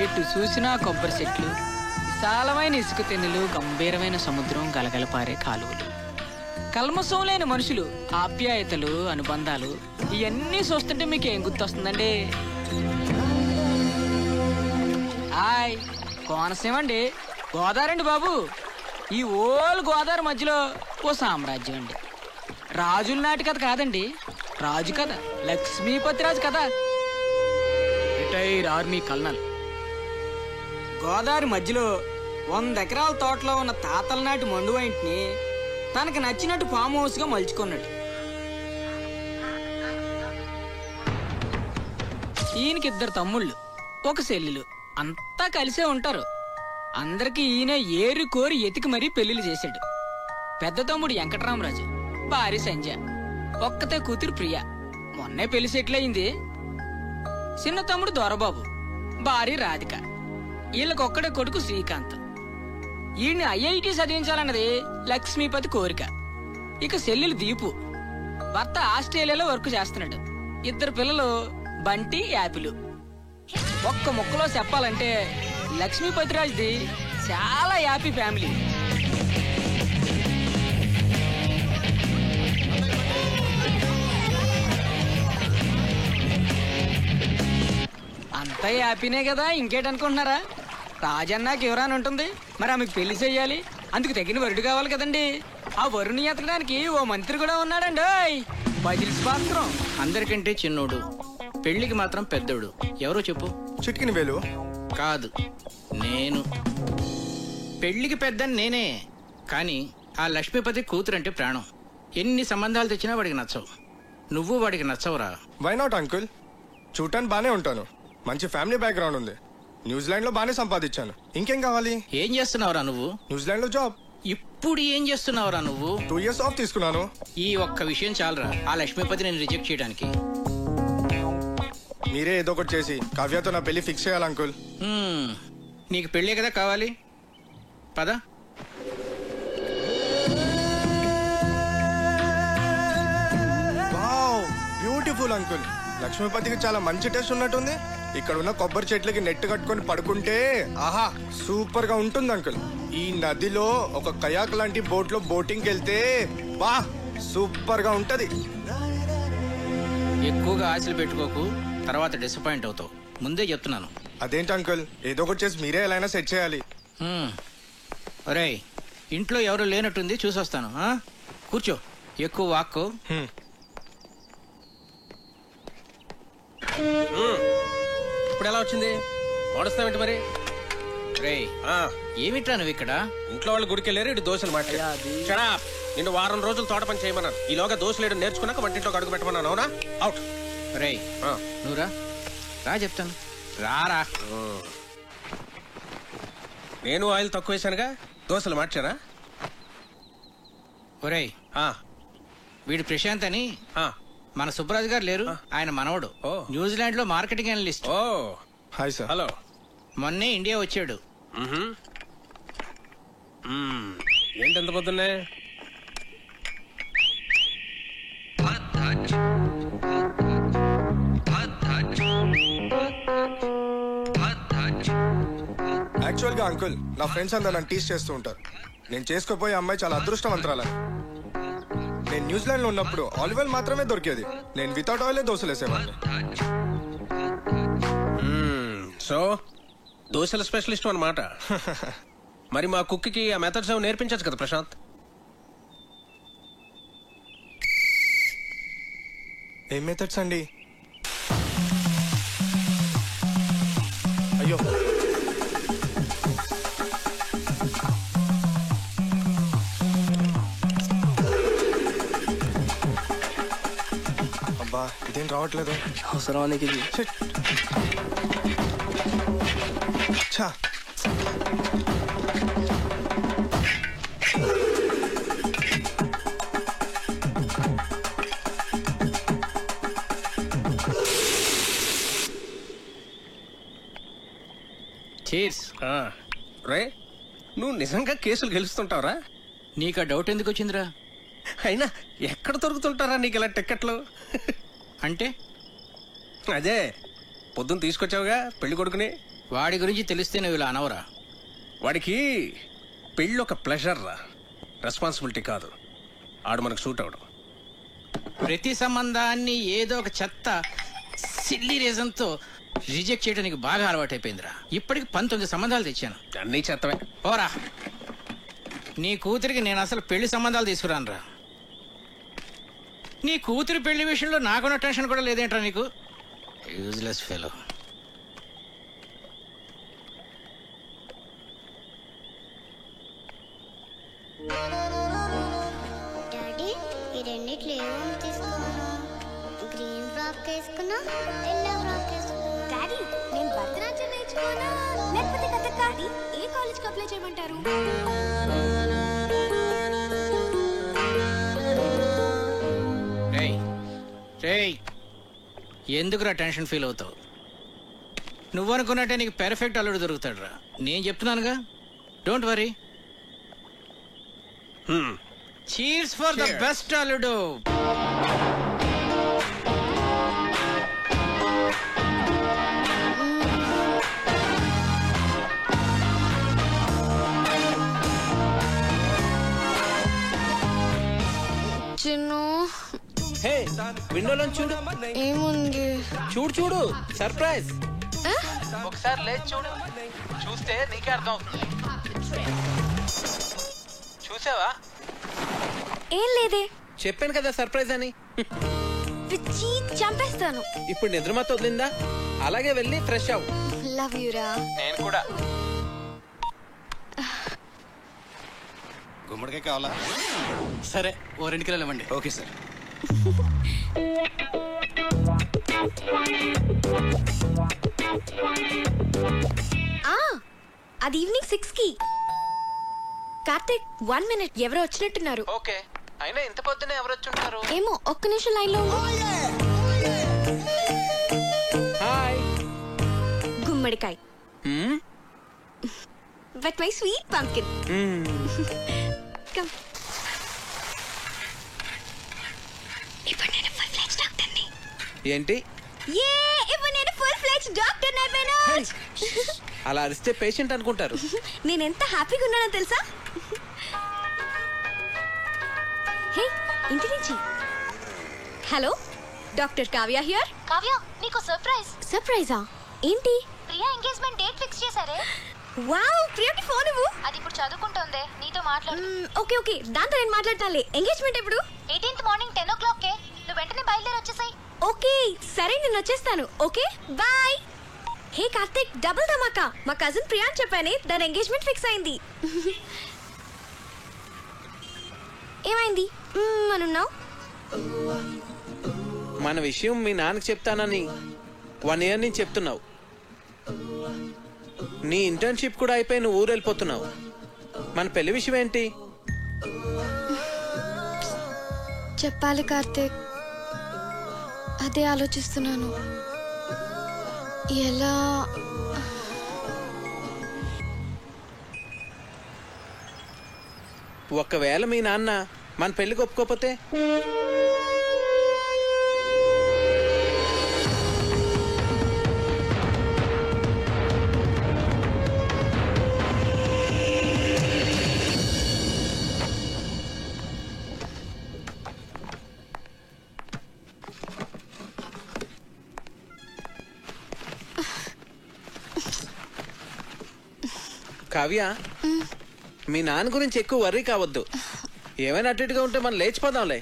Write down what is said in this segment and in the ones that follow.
ఎటు చూసినా కొబ్బరి చెట్లు, విశాలమైన ఇసుక తెన్నులు, గంభీరమైన సముద్రం, గలగలపారే కాలువలు, కల్మషం లేని మనుషులు, ఆప్యాయతలు, అనుబంధాలు, ఇవన్నీ చూస్తుంటే మీకు ఏం గుర్తొస్తుందండి? హాయ్, కోనసీమ అండి, గోదావరి అండి బాబు. ఈ ఓల్ గోదావరి మధ్యలో ఓ సామ్రాజ్యం అండి. రాజుల నాటి కథ కాదండి, రాజు కథ, లక్ష్మీపతి రాజు కథ. రిటైర్ ఆర్మీ కల్నల్ గోదావరి మధ్యలో 100 ఎకరాల తోటలో ఉన్న తాతల నాటి మండువైంటిని తనకు నచ్చినట్టు ఫామ్ హౌస్ గా మలుచుకున్నాడు. ఈయనకి 2 తమ్ముళ్ళు, 1 చెల్లెలు, అంతా కలిసే ఉంటారు. అందరికి ఈయన ఏరు కోరి ఎతికి మరీ పెళ్లిళ్ళు చేశాడు. పెద్ద తమ్ముడు వెంకటరామరాజు, భార్య సంజ, ఒక్కతే కూతురు ప్రియ, మొన్నే పెళ్లి సెటిల్ అయింది. చిన్న తమ్ముడు దొరబాబు, భార్య రాధిక, వీళ్ళకొక్కడే కొడుకు శ్రీకాంత్. ఈయన్ని ఐఐటి చదివించాలన్నది లక్ష్మీపతి కోరిక. ఇక చెల్లెలు దీపు, భర్త ఆస్ట్రేలియాలో వర్క్ చేస్తున్నాడు. 2 పిల్లలు బంటి, యాపిల్. ఒక్క ముక్కలో చెప్పాలంటే లక్ష్మీపతిరాజ్ది చాలా హ్యాపీ ఫ్యామిలీ. అంతా హ్యాపీనే కదా, ఇంకేటనుకుంటున్నారా? రాజన్నాకి ఎవరాని ఉంటుంది, మరి ఆమెకు పెళ్లి చెయ్యాలి, అందుకు తగిన వరుడు కావాలి కదండి. ఆ వరుణ్ణి ఎతకడానికి ఓ మంత్రి కూడా ఉన్నాడండి. బదిల్స్ పాత్రం అందరికంటే చిన్నోడు, పెళ్లికి మాత్రం పెద్దోడు. ఎవరో చెప్పు. చిట్కిన వేలు కాదు, నేను. పెళ్లికి పెద్దని నేనే, కానీ ఆ లక్ష్మీపతి కూతురంటే ప్రాణం. ఎన్ని సంబంధాలు తెచ్చినా వాడికి నచ్చవు. నువ్వు వాడికి నచ్చవురా. Why not uncle? చూడటానికి బానే ఉంటాను, మంచి ఫ్యామిలీ బ్యాక్గ్రౌండ్ ఉంది, న్యూజిలాండ్ లో బానే సంపాదించాను. ఇంకేం కావాలి? ఏం చేస్తున్నావురా నువ్వు? న్యూజిలాండ్ లో జాబ్. ఇప్పుడు ఏం చేస్తున్నావురా నువ్వు? 2 years ఆఫ్ తీసుకున్నాను. ఈ ఒక్క విషయం చాలరా ఆ లక్ష్మీపతి నేను రిజెక్ట్ చేయడానికి. మీరే ఏదో ఒకటి చేసి కావ్యతో నా పెళ్లి ఫిక్స్ చేయాలి అంకుల్. నీకు పెళ్ళే కదా కావాలి, పద. Wow, beautiful uncle. లక్ష్మీపతికి చాలా మంచి టేస్ట్ ఉన్నట్టుంది. ఇక్కడ ఉన్న కొబ్బరి చెట్లకి నెట్ కట్టుకొని పడుకుంటే ఆహా సూపర్ గా ఉంటుంది అంకుల్. ఈ నదిలో ఒక కయాక్ లాంటి బోట్ లో బోటింగ్ వెళ్తే వా సూపర్ గా ఉంటది. ఎక్కువగా ఆశలు పెట్టుకోకు, తర్వాత డిసప్పాయింట్ అవుతావు, ముందే చెప్తున్నాను. అదేంటి అంకుల్, ఏదో ఒకటి చేసి మీరే ఎలా అయినా సెట్ చేయాలి. ఒరేయ్, ఇంట్లో ఎవరు లేనట్టుంది, చూసొస్తాను. కూర్చో, ఎక్కువ వాక్కు. ఇప్పుడు ఎలా వచ్చింది? వాడుస్తావేంటి మరి? రేయ్, ఏమిట్రా నువ్వు ఇక్కడ? ఇంట్లో వాళ్ళు గుడికి వెళ్ళారు, ఇటు దోశలు మాట్లాడా. నిన్ను వారం రోజులు తోట పని చేయమన్నాను. ఈలోగా దోశలేడు నేర్చుకున్నాక వంటింట్లో అడుగు పెట్టమన్నాను. అవునా? అవుట్. రేయ్, నువ్వురా, రా చెప్తాను, రారా. నేను ఆయిల్ తక్కువ వేసానుగా, దోశలు మార్చారా? ఒరేయ్, వీడు ప్రశాంత్ అని మన సుబ్బరాజు గారు లేరు, ఆయన మనవడు. న్యూజిలాండ్ లో marketing analyst. Hi sir. Hello. మొన్నే ఇండియా వచ్చాడు. ఏంటి ఎంత పొద్దున్నే? యాక్చువల్ గా అంకుల్, నా ఫ్రెండ్స్ అందరూ నన్ను టీస్ చేస్తూ ఉంటారు. నేను చేసుకోపోయే అమ్మాయి చాలా అదృష్టవంతరాలని. నేను న్యూజిలాండ్ లో ఉన్నప్పుడు ఆలివ్ ఆయిల్ మాత్రమే దొరికేది. నేను వితౌట్ ఆయిలే దోశలు వేసేవాడిని. సో దోశల స్పెషలిస్ట్ అన్నమాట. మరి మా కుక్కి ఆ మెథడ్స్ ఏమో నేర్పించచ్చు కదా ప్రశాంత్? ఏం మెథడ్స్ అండి? అయ్యో, అబ్బా ఇదేం రావట్లేదు. అవసరానికి ఛా, చీర్స్. రే, నువ్వు నిజంగా కేసులు గెలుస్తుంటావురా? నీకు ఆ డౌట్ ఎందుకు వచ్చిందిరా? అయినా ఎక్కడ దొరుకుతుంటారా నీకు ఇలా టిక్కెట్లు? అంటే అదే పొద్దున్న తీసుకొచ్చావుగా పెళ్లి కొడుకుని. వాడి గురించి తెలిస్తే నువ్వు ఇలా అనవరా? వాడికి పెళ్ళి ఒక ప్లెజర్ రా, రెస్పాన్సిబిలిటీ కాదు. ఆడు మనకు సూట్ అవడం. ప్రతి సంబంధాన్ని ఏదో ఒక చెత్త సిల్లీ రీజన్తో రిజెక్ట్ చేయడానికి బాగా అలవాటైపోయిందిరా. ఇప్పటికి 19 సంబంధాలు తెచ్చాను. అన్నీ చెత్తవే. ఓరా, నీ కూతురికి నేను అసలు పెళ్లి సంబంధాలు తీసుకురానురా. నీ కూతురి పెళ్లి విషయంలో నాకున్న టెన్షన్ కూడా లేదేంట్రా నీకు? Useless fellow. డాడీ ఈ రెండిట్లో ఏమేమి తీసుకున్నా? గ్రీన్ ఫ్రాక్ వేసుకున్నా, ఎల్లో ఫ్రాక్ వేసుకున్నా. డాడీ నేను భరతనాట్యం నేర్చుకోనా లేకపోతే కథక్? ఏ కాలేజ్కి అప్లై చేయమంటారు? ఎందుకురా టెన్షన్ ఫీల్ అవుతావు? నువ్వు అనుకున్నట్టే నీకు పెర్ఫెక్ట్ అల్లుడు దొరుకుతాడు రా. నేను చెప్తున్నానుగా, don't worry. Cheers for the best అల్లుడు. చిన్ను హే, విండోలో చూడు. ఏముంది? చూడు చూడు, సర్ప్రైజ్. ఒకసారి లేచి చూడు, చూస్తే నీకే అర్థం అవుతుంది. చూసావా? ఏం లేదే. చెప్పాను కదా సర్ప్రైజ్ అని. పిచ్చి చంపేస్తాను. ఇప్పుడు నిద్రమాత వదిలిందా? అలాగే వెళ్ళి ఫ్రెష్ అవ్వు. లవ్ యూ రా. నేను కూడా. గుమ్మడికాయ కావాలా? సరే, ఓ 2 కిలోలు ఇవ్వండి. Okay sir. అది ఈవినింగ్ 6కి. కార్తిక్ 1 minute, ఎవరో వచ్చినట్టున్నారు. ఓకే, అయినా ఇంత పొద్దునే ఎవరు వచ్చి ఉంటారు? ఏమో, ఒక్క నిమిషం లైన్ లో ఉండు. హాయ్. గుమ్మడికాయ. But my sweet pumpkin. Come. ఇప్పుడు నేను ఫుల్ ఫ్లెడ్జ్ డాక్టర్ని. ఏంటి? ఇప్పుడు నేను ఫుల్ ఫ్లెడ్జ్ డాక్టర్ అయిపోయాను. అలా అరిస్తే పేషెంట్ అనుకుంటారు. నేను ఎంత హ్యాపీగా ఉన్నానో తెలుసా? హే, ఇంటి నుంచి. Hello, doctor Kavya here. Kavya, నీకు సర్ప్రైజ్. సర్ప్రైజా? ఏంటి? ప్రియా ఎంగేజ్మెంట్ డేట్ ఫిక్స్ చేశారే. వావ్, ప్రియకి ఫోన్ ఇవ్వు. అది ఇప్పుడు చదువుకుంటోందే, నీతో మాట్లాడు. ఓకే ఓకే, దాంతో నేను మాట్లాడతానులే. ఎంగేజ్మెంట్ ఎప్పుడు? 18th morning 10 o'clock. నువ్వు వెంటనే బయలుదేరి వచ్చేసాయి. ఓకే సరే, నేను వచ్చేస్తాను. Okay bye. Hey Karthik, double ధమాకా. మా కజిన్ ప్రియా అని చెప్పానే, దాని ఎంగేజ్మెంట్ ఫిక్స్ అయింది. ఏమైంది అనున్నావు? మన విషయం మీ నాన్నకి చెప్తానని 1 year నుంచి చెప్తున్నావు. నీ ఇంటర్న్షిప్ కూడా అయిపోయి నువ్వు ఊరు వెళ్ళిపోతున్నావు. మన పెళ్లి విషయం ఏంటి? చెప్పాలి కార్తిక్, అదే ఆలోచిస్తున్నాను. ఎలా? ఒకవేళ మీ నాన్న మన పెళ్లికి ఒప్పుకోకపోతే? కావ్య, మీ నాన్న గురించి ఎక్కువ వర్రీ కావద్దు. ఏమైనా అటు ఇటుగా ఉంటే మనం లేచిపోదాంలే.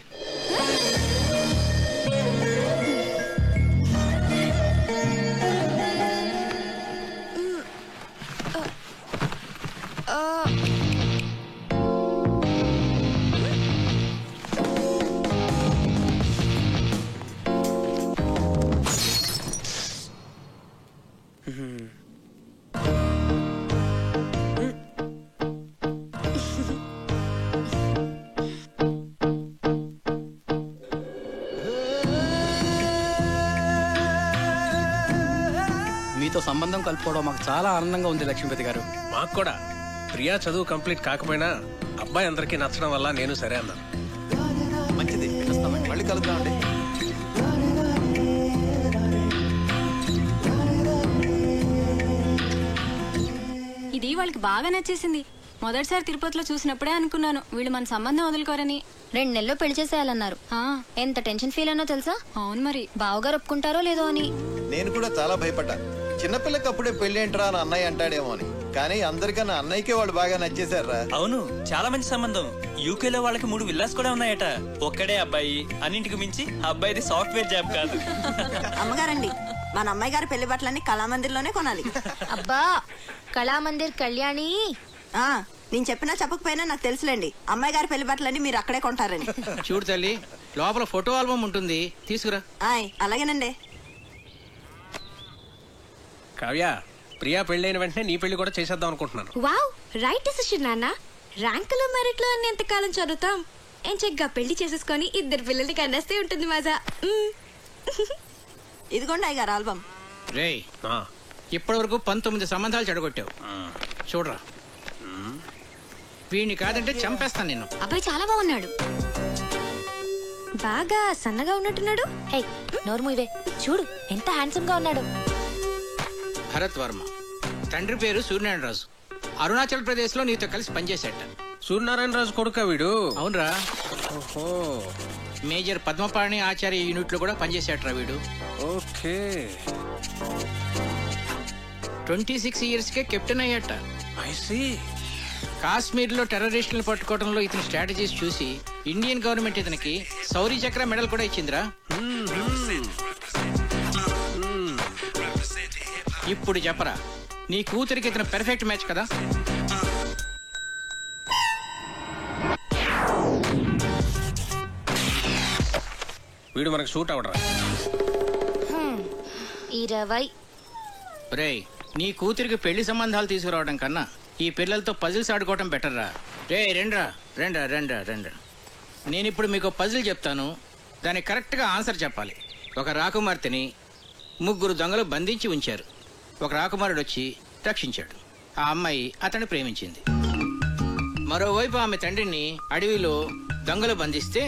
మీతో సంబంధం కలుపుకోవడం మాకు చాలా ఆనందంగా ఉంది లక్ష్మీపతి గారు. మాకు కూడా. ప్రియా చదువు కంప్లీట్ కాకపోయినా అబ్బాయి అందరికీ నచ్చడం వల్ల నేను సరే అన్నాను. మంచిది, మళ్ళీ కలుద్దామండి. వాళ్ళకి బాగా నచ్చేసింది. మొదటిసారి తిరుపతిలో చూసినప్పుడే అనుకున్నాను వీళ్ళు మన సంబంధం వదులుకోరని. 2 నెలల్లో పెళ్లి చేసేయాలన్నారు. ఎంత టెన్షన్ ఫీల్ అయినా తెలుసా? అవును మరి. బావగారు ఒప్పుకుంటారో లేదో అని. నేను కూడా చాలా భయపడ్డా. చిన్నపిల్లకి అప్పుడే పెళ్లి ఏంట్రా అని అన్నయ్య అంటాడేమో అని. కానీ అందరికన్నా అన్నయ్యకే వాళ్ళు బాగా నచ్చేశారా. అవును, చాలా మంచి సంబంధం. యూకేలో వాళ్ళకి 3 విల్లాస్ కూడా ఉన్నాయట. ఒక్కడే అబ్బాయి, అన్నింటికి మించి అబ్బాయిది సాఫ్ట్వేర్ జాబ్ కాదు. అమ్మగారండి, మన అమ్మాయి గారి పెళ్లి బట్టలన్నీ కళామందిర్లోనే కొనాలి. అబ్బా, కళామందిర్ కళ్యాణి. నేను చెప్పినా చెప్పకపోయినా నాకు తెలుసులేండి, అమ్మాయి గారి పెళ్లి బట్టలన్నీ మీరు అక్కడే కొంటారని. చూడు తల్లి, లోపల ఫోటో ఆల్బమ్ ఉంటుంది, తీసుకురా. అలాగేనండి. కావ్య, ప్రియా పెళ్ళైన వెంటనే నీ పెళ్లి కూడా చేసేద్దాం అనుకుంటున్నాను. వావ్, రైట్ డిసిషన్ నాన్న. ర్యాంకులో మెరిట్లో అన్ని ఎంతకాలం చదువుతాం, ఏం చెగ్గా పెళ్లి చేసేసుకొని 2 పిల్లలకి కన్నేస్తే ఉంటుంది మజా. ఇదిగోండి అయ్యగారు ఆల్బమ్. రే, ఇప్పటి వరకు 19 సంబంధాలు చెడగొట్టావు. చూడరా, వీడిని కాదంటే చంపేస్తాను నేను. అబ్బాయి చాలా బాగున్నాడు. బాగా సన్నగా ఉన్నట్టున్నాడు. హే, నోరు మూయవే. చూడు ఎంత హ్యాండ్సమ్ గా ఉన్నాడు. భరత్ వర్మ, తండ్రి పేరు సూర్యనారాయణరాజు. అరుణాచల్ ప్రదేశ్ లో నీతో కలిసి పనిచేసేట. సూర్యనారాయణరాజు కొడుక వీడు? అవునరా. ఓహో, మేజర్ పద్మపాణి ఆచార్య యూనిట్ లో కూడా పనిచేసేటరా వీడు. ఓకే. 26 years కే కెప్టెన్ అయ్యాట. I see. కాశ్మీర్ లో టెర్రరిస్టులను పట్టుకోవడంలో ఇతని స్ట్రాటజీస్ చూసి ఇండియన్ గవర్నమెంట్ ఇతనికి శౌర్య చక్ర మెడల్ కూడా ఇచ్చిందిరా. ఇప్పుడు చెప్పరా, నీ కూతురికి ఇతను పెర్ఫెక్ట్ మ్యాచ్ కదా? వీడు మనకు షూట్ అవడరా. 20. రేయ్, నీ కూతురికి పెళ్లి సంబంధాలు తీసుకురావడం కన్నా ఈ పిల్లలతో పజిల్స్ ఆడుకోవడం బెటర్ రా. రే, రెండ్రా. నేను ఇప్పుడు మీకు పజిల్ చెప్తాను, దానికి కరెక్ట్గా ఆన్సర్ చెప్పాలి. ఒక రాకుమార్తెని 3 దొంగలు బంధించి ఉంచారు. ఒక రాకుమారుడు వచ్చి రక్షించాడు. ఆ అమ్మాయి అతన్ని ప్రేమించింది. మరోవైపు ఆమె తండ్రిని అడవిలో దొంగలు బంధిస్తే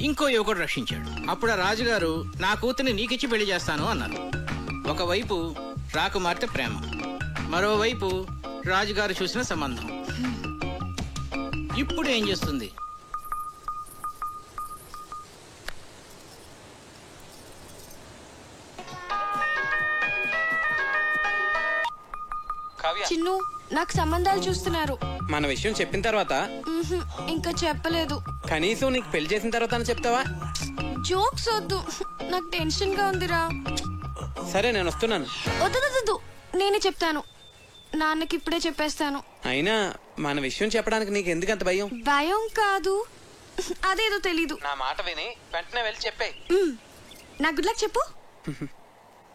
ఇంకో యువకుడు రక్షించాడు. అప్పుడు ఆ రాజుగారు నా కూతుర్ని నీకిచ్చి పెళ్లి చేస్తాను అన్నారు. ఒకవైపు రాకుమార్తె ప్రేమ, మరోవైపు రాజుగారు చూసిన సంబంధం. ఇప్పుడు ఏం చేస్తుంది? చిన్ను, నాకు సంబంధాలు చూస్తున్నారు. మన విషయం చెప్పిన తర్వాత ఇంకా చెప్పలేదు. కనీసం నీకు పెళ్లి చేసిన తర్వాత చెప్తావా? జోక్స్ వద్దు, నాకు టెన్షన్ గా ఉందిరా. సరే, నేను వస్తున్నాను. వద్దు, నేనే చెప్తాను. నాన్నకి ఇప్పుడే చెప్పేస్తాను. అయినా మన విషయం చెప్పడానికి నీకు ఎందుకంత భయం? భయం కాదు, అదేదో తెలీదు. నా మాట విని వెంటనే వెళ్ళి చెప్పే. నా గుడ్ లక్ చెప్పు.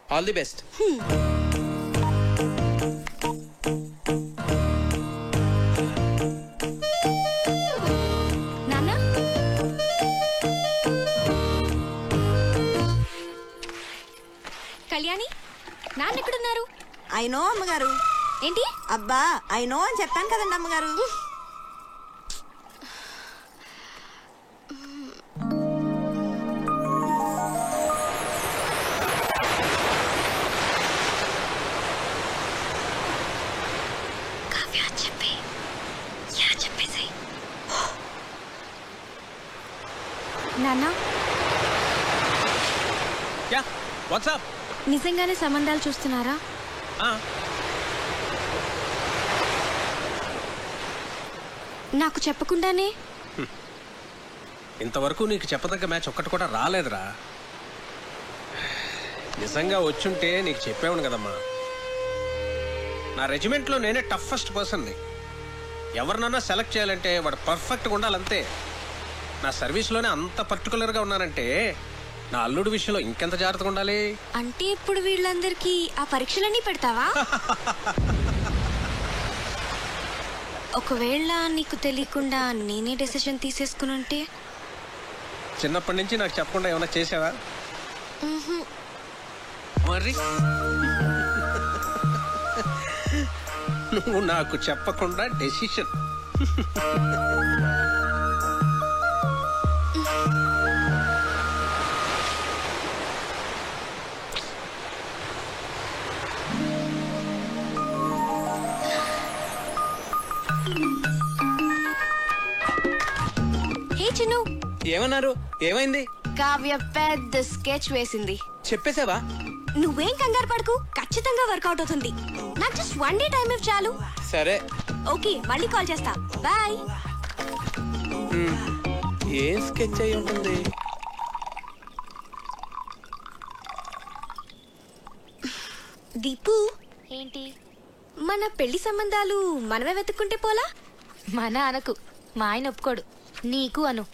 All the best. నాన్న, కళ్యాణి, నాన్న ఎక్కడున్నారు? అయినో అమ్మగారు. ఏంటి? అబ్బా, అయినో అని చెప్పాను కదండి అమ్మగారు. నాన్న, వాట్సాప్ నిజంగానే సంబంధాలు చూస్తున్నారా? నాకు చెప్పకుండానే? ఇంతవరకు నీకు చెప్పదగ్గ మ్యాచ్ ఒక్కటి కూడా రాలేదురా. నిజంగా వచ్చుంటే నీకు చెప్పేవాడు కదమ్మా. నా రెజిమెంట్లో నేనే టఫెస్ట్ పర్సన్ని. ఎవరినన్నా సెలెక్ట్ చేయాలంటే వాడు పర్ఫెక్ట్గా ఉండాలంతే. నా సర్వీస్లోనే అంత పర్టికులర్గా ఉన్నానంటే నా అల్లుడి విషయంలో ఇంకెంత జాగ్రత్తగా ఉండాలి. అంటే ఇప్పుడు వీళ్ళందరికీ ఆ పరీక్షలన్నీ పెడతావా? ఒకవేళ నీకు తెలియకుండా నేనే డెసిషన్ తీసేసుకుని ఉంటే? చిన్నప్పటి నుంచి నాకు చెప్పకుండా ఏమైనా చేసావా? మరి నువ్వు నాకు చెప్పకుండా డెసిషన్. చిన్ను. ఏమన్నారు? ఏమైంది? కావ్య పెద్ద స్కెచ్ వేసింది. చెప్పేసావా? నువ్వేం కంగారు పడకు, ఖచ్చితంగా వర్కౌట్ అవుతుంది. నాకు జస్ట్ 1 డే టైం ఇవ్వు చాలు. సరే. ఓకే, మళ్ళీ కాల్ చేస్తా. బాయ్. ఏం స్కెచ్ అయి ఉంటుంది? దీపు, ఏంటి? మన పెళ్లి సంబంధాలు మనమే వెతుక్కుంటే పోలా? మన అనకు, మా ఆయన ఒప్పుకోడు. నీకు అను.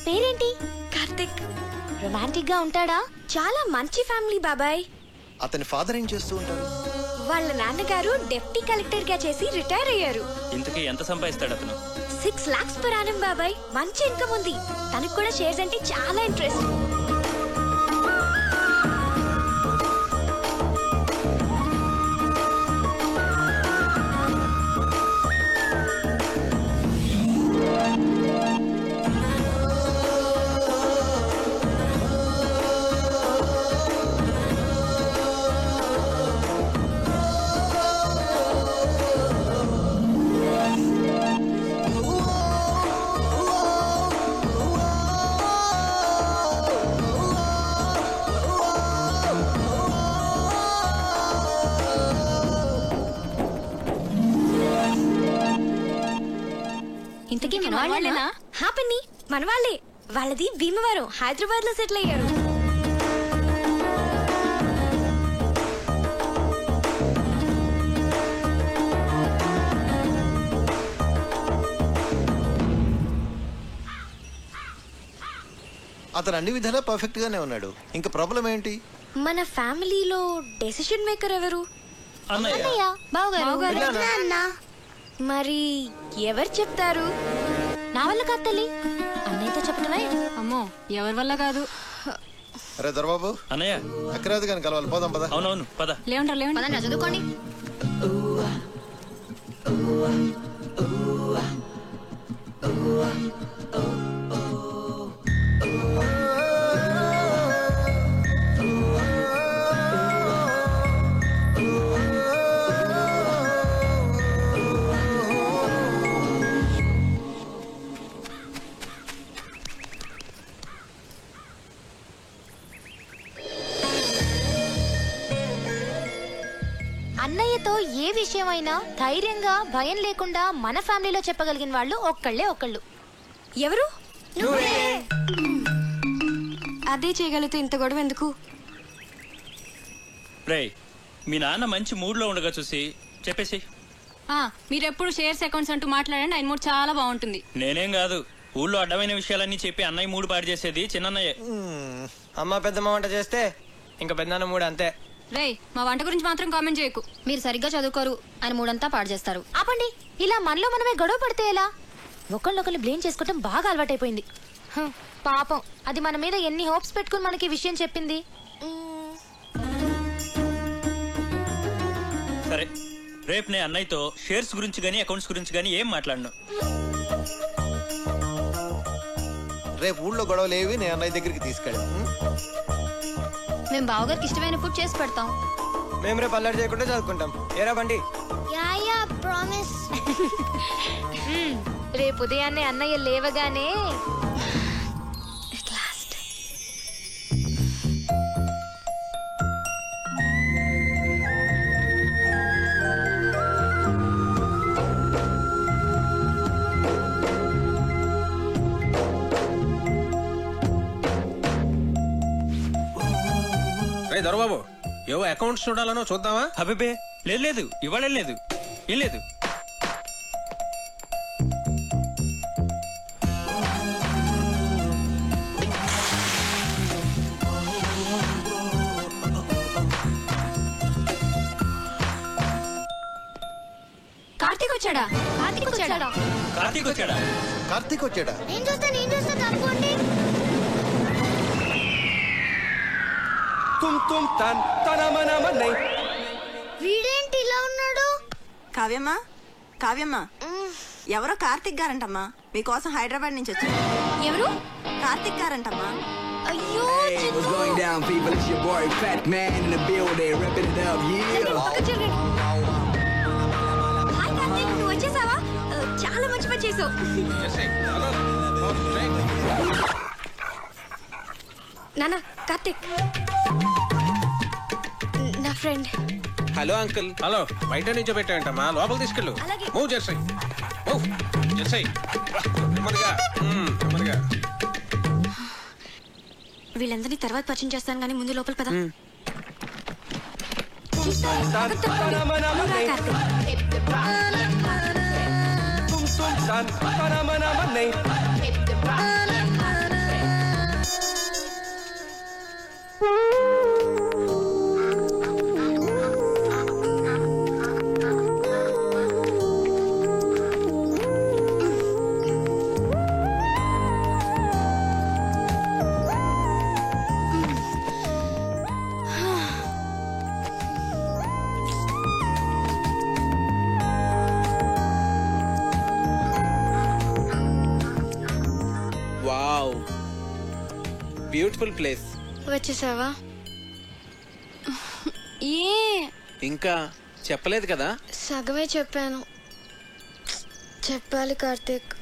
పేరేంటి? కార్తిక్. రొమాంటిక్ గా ఉంటాడా? చాలా మంచి ఫ్యామిలీ బాబాయ్. అతని ఫాదర్ ఏం చేస్తూ ఉంటారు? వాళ్ళ నాన్నగారు డిప్యూటీ కలెక్టర్ గా చేసి రిటైర్ అయ్యారు. ఇంతకీ ఎంత సంపాదిస్తాడు అతను? 6 lakhs per annum బాబాయ్. మంచి ఇన్కమ్ ఉంది. తనకు కూడా షేర్స్ అంటే చాలా ఇంట్రెస్ట్. ఇంతకీ మన వాళ్ళేనా? హ్యాపీ మన వాళ్ళే. వాళ్ళది భీమవరం, హైదరాబాద్ లో సెటిల్ అయ్యారు. అతను అన్ని విధాలా పర్ఫెక్ట్ గానే ఉన్నాడు. ఇంకా ప్రాబ్లం ఏంటి? మన ఫ్యామిలీలో డెసిషన్ మేకర్ ఎవరు? అన్నయ్య. బావగారు. మరి ఎవరు చెప్తారు? నా వల్ల కాదు తల్లి, అన్నయ్యతో చెప్పటమే. అమ్మో, ఎవరి వల్ల కాదు. అరే దొరబాబు, అన్నయ్య అక్కరాదు కానీ కలవాలి. పోదాం పద. అవునవును పద. లేవంటారు. చదువుకోండి. అన్నయ్యతో ఏ విషయమైనా ధైర్యంగా భయం లేకుండా మన ఫ్యామిలీలో చెప్పగలిగిన వాళ్ళు ఒక్కళ్ళు. ఎవరు? అదే చేయగలిగితే ఇంత గొడవ ఎందుకు? రేయ్, మీ నాన్న మంచి మూడ్ లో ఉండగా చూసి చెప్పేసి. మీరెప్పుడు షేర్స్ అకౌంట్స్ అంటూ మాట్లాడండి, ఆయన మూడ్ చాలా బాగుంటుంది. నేనేం కాదు, ఊళ్ళో అడ్డమైన విషయాలన్నీ చెప్పి అన్నయ్య మూడు పాడు చేసేది చిన్నయ్యే. అమ్మ పెద్దమ్మ వంట చేస్తే ఇంకా పెద్దనాన్న మూడు అంతే. రేయ్, మా వంట గురించి మాత్రం కామెంట్ చేయకు. మీరు సరిగ్గా చదువుకోరు, ఆయన మూడంతా పాడు చేస్తారు. ఆపండి. ఇలా మనలో మనమే గొడవ పడితే ఎలా? ఒకళ్ళొకళ్ళు బ్లేమ్ చేసుకోవటం బాగా అలవాటైపోయింది. పాపం, అది మన మీద ఎన్ని హోప్స్ పెట్టుకుని మనకి విషయం చెప్పింది. సరే, రేపు నేను అన్నయ్యతో షేర్స్ గురించి గానీ అకౌంట్స్ గురించి గానీ ఏం మాట్లాడను. రేపు ఊళ్ళో గొడవలు ఏవి నేను అన్నయ్య దగ్గరికి తీసుకెళ్ళాను. మేము బావగారికి ఇష్టమైన ఫుడ్ చేసి పెడతాం. మేము రేపు అల్లరి చేయకుండా చదువుకుంటాం. ఏరా బండి? ప్రామిస్. రేపు ఉదయాన్నే అన్నయ్య లేవగానే దొరబాబు, ఏవో అకౌంట్స్ చూడాలనో చూద్దామా? అబ్బే లేదు, ఇవాళ లేదు, ఏం లేదు. కార్తీక్ వచ్చాడా? నేను చూస్తా తప్పండి. వీడేంటి ఇలా ఉన్నాడు? కావ్యమ్మా, ఎవరో కార్తిక్ గారంటమ్మా, మీకోసం హైదరాబాద్ నుంచి వచ్చారు. ఎవరు? కార్తిక్ గారంటమ్మా. అయ్యో, what's going down, people? It's your boy Fat Man in the building, ripping it up, yeah. చేసావు. నాన్న, కార్తిక్ నా ఫ్రెండ్. Hello uncle. హలో, బయట నుంచో పెట్టాయంటమ్మా, లోపల తీసుకెళ్ళు. మూవ్ చేసాయి, మూవ్ చేసాయి. వీళ్ళందరినీ తర్వాత పరిచయం చేస్తాను కానీ ముందు లోపల పద. Wow, beautiful place. వచ్చేసావా? ఏ ఇంకా చెప్పలేదు కదా? సగమే చెప్పాను. చెప్పాలి కార్తీక్.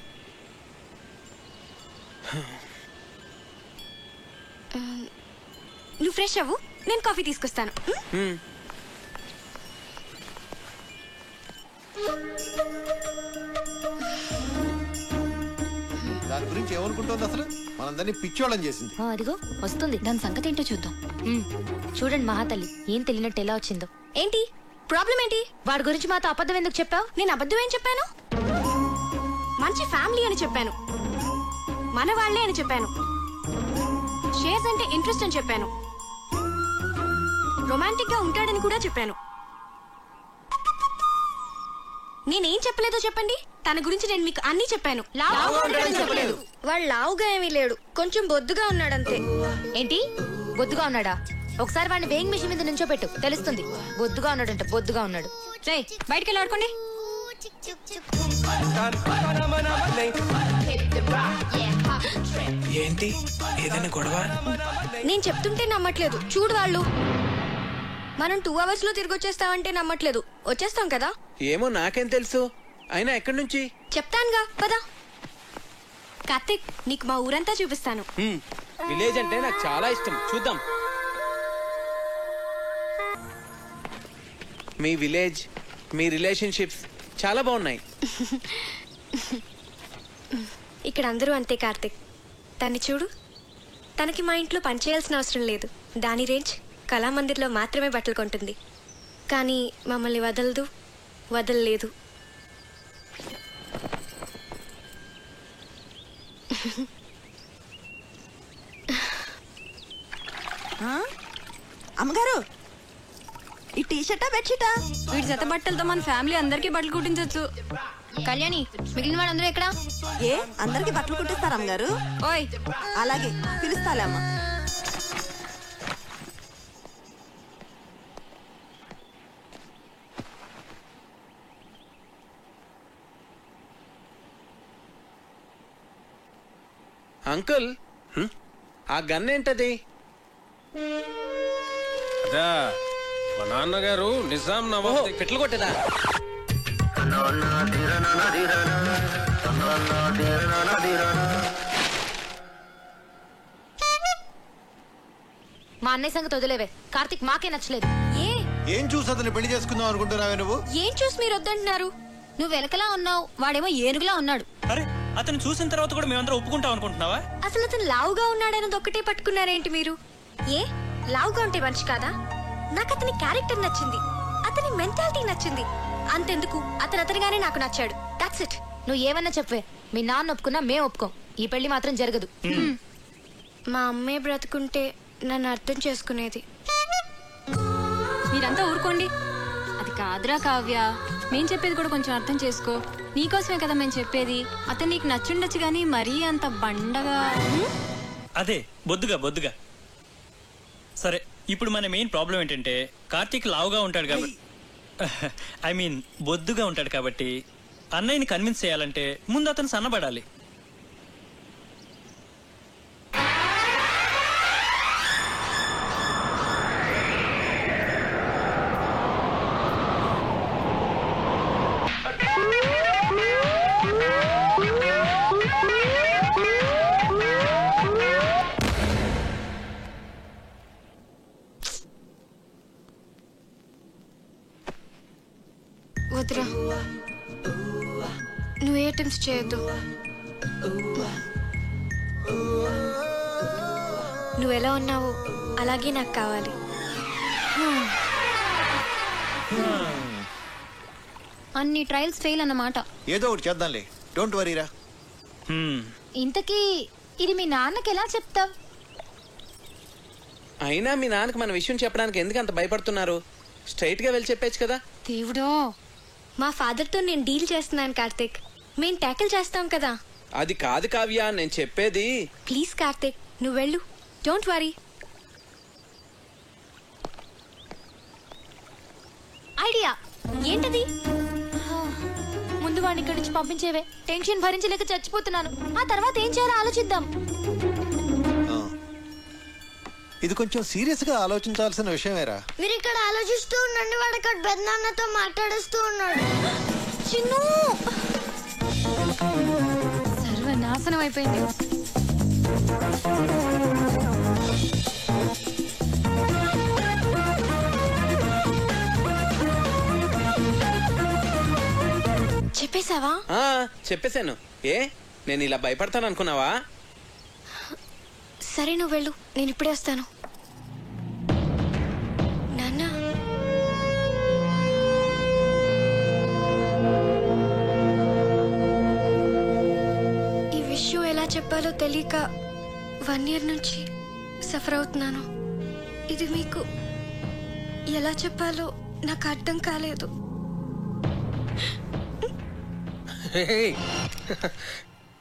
నువ్వు ఫ్రెష్ అవ్వు, నేను కాఫీ తీసుకొస్తాను. దాని గురించి ఏమనుకుంటుంది అసలు? మనందరినీ పిచ్చోళ్ళని చేసింది. అదిగో వస్తుంది, దాని సంగతి ఏంటో చూద్దాం. చూడండి మహాతల్లి, ఏం తెలియనట్టు ఎలా వచ్చిందో. ఏంటి ప్రాబ్లం ఏంటి? వాడి గురించి మాతో అబద్ధం ఎందుకు చెప్పావు? నేను అబద్ధం ఏం చెప్పాను? మంచి ఫ్యామిలీ అని చెప్పాను, మన వాళ్ళే అని చెప్పాను, షేర్స్ అంటే ఇంట్రెస్ట్ అని చెప్పాను, రొమాంటిక్ గా ఉంటాడని కూడా చెప్పాను. నేనేం చెప్పలేదో చెప్పండి. తన గురించి నేను మీకు అన్ని చెప్పాను. వాడు లావుగా ఏమీ లేడు, కొంచెం బొద్దుగా ఉన్నాడంతే. ఏంటి బొద్దుగా ఉన్నాడా? ఒకసారి వాడిని వేయింగ్ మిషన్ మీద నుంచో పెట్టు, తెలుస్తుంది. బొద్దుగా ఉన్నాడంట, బొద్దుగా ఉన్నాడు. బయటికి వెళ్ళి ఆడుకోండి. ఏంటి ఏదైనా గొడవ? నేను చెప్తుంటే నమ్మట్లేదు, చూడు వాళ్ళు. మనం 2 hours లో తిరిగి వచ్చేస్తామంటే నమ్మట్లేదు. వచ్చేస్తాం కదా? ఏమో నాకేం తెలుసు. అయినా ఎక్కడి నుంచి చెప్తానుగా, పద. కార్తిక్, నీకు మా ఊరంతా చూపిస్తాను. విలేజ్ అంటే నాకు చాలా ఇష్టం, చూద్దాం. మీ విలేజ్, మీ రిలేషన్షిప్స్ చాలా బాగున్నాయి. ఇక్కడ అందరూ అంతే కార్తిక్. తన్ని చూడు, తనకి మా ఇంట్లో పనిచేయాల్సిన అవసరం లేదు. దాని రేంజ్ కళామందిర్లో మాత్రమే బట్టలు కొంటుంది, కానీ మమ్మల్ని వదలదు, వదలలేదు. అమ్మగారు, ఈ టీషర్టా బెడ్షీటా? వీడి జత బట్టలతో మన ఫ్యామిలీ అందరికీ బట్టలు కుట్టించచ్చు. కళ్యాణి, మిగిలిన వాళ్ళందరూ ఎక్కడా? ఏ అందరికి బట్టలు కుట్టిస్తారా అమ్మగారు? ఓయ్, అలాగే పిలుస్తాలే అమ్మా. అంకుల్, ఆ గన్ ఏంటది? అదా మా నాన్నగారు నిజాం నవాబ్ పెట్లు కొట్టేదా? మా అన్నయ్య సంగతి వదిలేవే. కార్తిక్ మాకే నచ్చలేదు. ఏం చూసి అతను పెళ్లి చేసుకుందాం అనుకుంటున్నావే నువ్వు? ఏం చూసి మీరు వద్దంటున్నారు? నువ్వు వెనకలా ఉన్నావు, వాడేమో ఏనుగులా ఉన్నాడు. అరే, అతను చూసిన తర్వాత కూడా మేమందరం ఒప్పుకుంటాం అనుకుంటున్నావా? అసలు అతను లావుగా ఉన్నాడన్నది ఒక్కటే పట్టుకున్నారేంటి మీరు? ఏ లావుగా ఉంటే మనిషి కాదా? నాకు అతని క్యారెక్టర్ నచ్చింది, అతని మెంటాలిటీ నచ్చింది. అంతెందుకు, అతనిగానే నాకు నచ్చాడు. That's it. నువ్వు ఏమన్నా చెప్పే, మీ నాన్న ఒప్పుకున్నా మేం ఒప్పుకోం. ఈ పెళ్లి మాత్రం జరగదు. మా అమ్మే బ్రతుకుంటే నన్ను అర్థం చేసుకునేది. మీరంతా ఊరుకోండి. అది కాదురా కావ్య, మేం చెప్పేది కూడా కొంచెం అర్థం చేసుకో. నీకోసమే కదా మేము చెప్పేది. అతను నీకు నచ్చుండొచ్చు కానీ మరీ అంత బండగా. అదే బొద్దుగా. సరే, ఇప్పుడు మన మెయిన్ ప్రాబ్లం ఏంటంటే కార్తీక్ లావుగా ఉంటాడు కాబట్టి, ఐ మీన్ బొద్దుగా ఉంటాడు కాబట్టి అన్నయ్యని కన్విన్స్ చేయాలంటే ముందు అతను సన్నబడాలి. అటెంప్ట్స్ చేయొద్దు. నువ్వు ఎలా ఉన్నావో అలాగే నాకు కావాలి. అన్ని ట్రయల్స్ ఫెయిల్ అన్నమాట. ఏదో ఒకటి చేద్దాంలే, డోంట్ వరీరా. ఇంతకీ ఇది మీ నాన్నకి ఎలా చెప్తావ్? అయినా మీ నాన్నకి మన విషయం చెప్పడానికి ఎందుకు అంత భయపడుతున్నారు? స్ట్రైట్ గా వెళ్ళి చెప్పేచ్చు కదా. దేవుడో, మా ఫాదర్తో నేను డీల్ చేస్తున్నాను కార్తిక్. మేము ట్యాకిల్ చేస్తాం కదా. అది కాదు కావ్య, నేను చెప్పేది. ప్లీజ్ కార్తిక్, నువ్వు వెళ్ళు. Don't worry. ఐడియా ఏంటది? ముందు వాడిని ఇక్కడి నుంచి పంపించేవే. టెన్షన్ భరించలేక చచ్చిపోతున్నాను. ఆ తర్వాత ఏం చేయాలో ఆలోచిద్దాం. ఇది కొంచెం సీరియస్ గా ఆలోచించాల్సిన విషయమేరా. మీరు ఇక్కడ ఆలోచిస్తూ ఉండండి, వాడు అక్కడ పెద్దనాన్నతో మాట్లాడుస్తూ ఉన్నాడు. చిన్ను సర్వనాశనం అయిపోయింది. చెప్పేశావా? చెప్పేశాను. ఏ నేను ఇలా భయపడతాను అనుకున్నావా? సరే నువ్వు వెళ్ళు, నేను ఇప్పుడే వస్తాను. నాన్న, ఈ విషయం ఎలా చెప్పాలో తెలియక 1 year నుంచి సఫర్ అవుతున్నాను. ఇది మీకు ఎలా చెప్పాలో నాకు అర్థం కాలేదు.